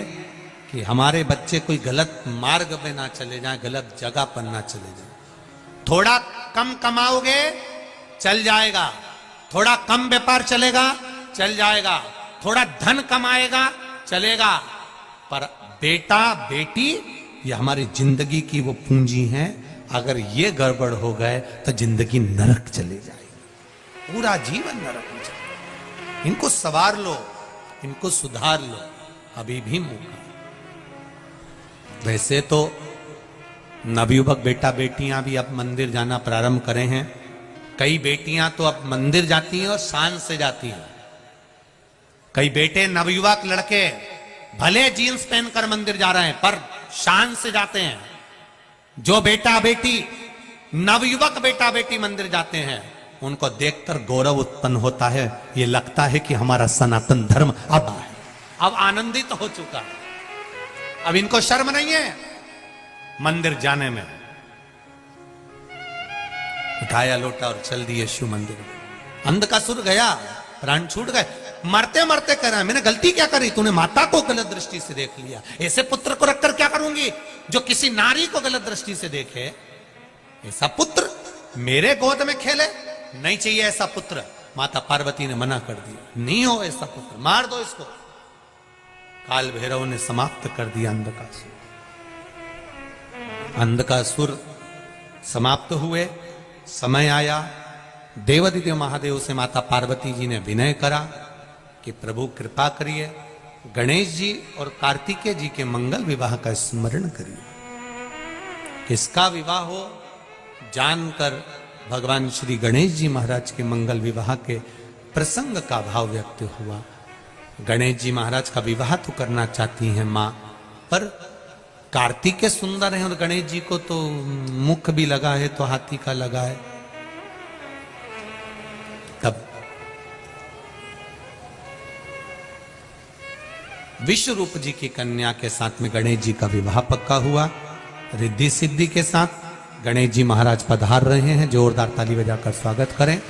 कि हमारे बच्चे कोई गलत मार्ग पे ना चले जाएं, गलत जगह पर ना चले जाएं। थोड़ा कम कमाओगे चल जाएगा, थोड़ा कम व्यापार चलेगा चल जाएगा, थोड़ा धन कमाएगा चलेगा, पर बेटा बेटी ये हमारी जिंदगी की वो पूंजी है। अगर ये गड़बड़ हो गए तो जिंदगी नरक चले जाएगी, पूरा जीवन नरक में चलेगा। इनको संवार लो, इनको सुधार लो, अभी भी मौका। वैसे तो नवयुवक बेटा बेटियां भी अब मंदिर जाना प्रारंभ करे हैं। कई बेटियां तो अब मंदिर जाती हैं और शान से जाती हैं। कई बेटे नवयुवक लड़के भले जीन्स पहनकर मंदिर जा रहे हैं पर शान से जाते हैं। जो बेटा बेटी नवयुवक बेटा बेटी मंदिर जाते हैं उनको देखकर गौरव उत्पन्न होता है। ये लगता है कि हमारा सनातन धर्म अब आनंदित हो चुका है। अब इनको शर्म नहीं है मंदिर जाने में। उठाया लोटा और चल दिए शिव मंदिर। अंधकासुर गया, प्राण छूट गए। मरते मरते कह रहा है मैंने गलती क्या करी, तूने माता को गलत दृष्टि से देख लिया। ऐसे पुत्र को रखकर क्या करूंगी जो किसी नारी को गलत दृष्टि से देखे। ऐसा पुत्र मेरे गोद में खेले, नहीं चाहिए ऐसा पुत्र। माता पार्वती ने मना कर दिया, नहीं हो ऐसा पुत्र, मार दो इसको। काल भैरव ने समाप्त कर दिया अंधकासुर। अंधकासुर समाप्त हुए। समय आया, देवादिदेव महादेव से माता पार्वती जी ने विनय करा कि प्रभु कृपा करिए, गणेश जी और कार्तिकेय जी के मंगल विवाह का स्मरण करिए। किसका विवाह हो जानकर भगवान श्री गणेश जी महाराज के मंगल विवाह के प्रसंग का भाव व्यक्त हुआ। गणेश जी महाराज का विवाह तो करना चाहती हैं मां, पर कार्तिकेय सुंदर हैं और गणेश जी को तो मुख भी लगा है तो हाथी का लगा है। तब विश्वरूप जी की कन्या के साथ में गणेश जी का विवाह पक्का हुआ। रिद्धि सिद्धि के साथ गणेश जी महाराज पधार रहे हैं। जोरदार ताली बजाकर स्वागत करें।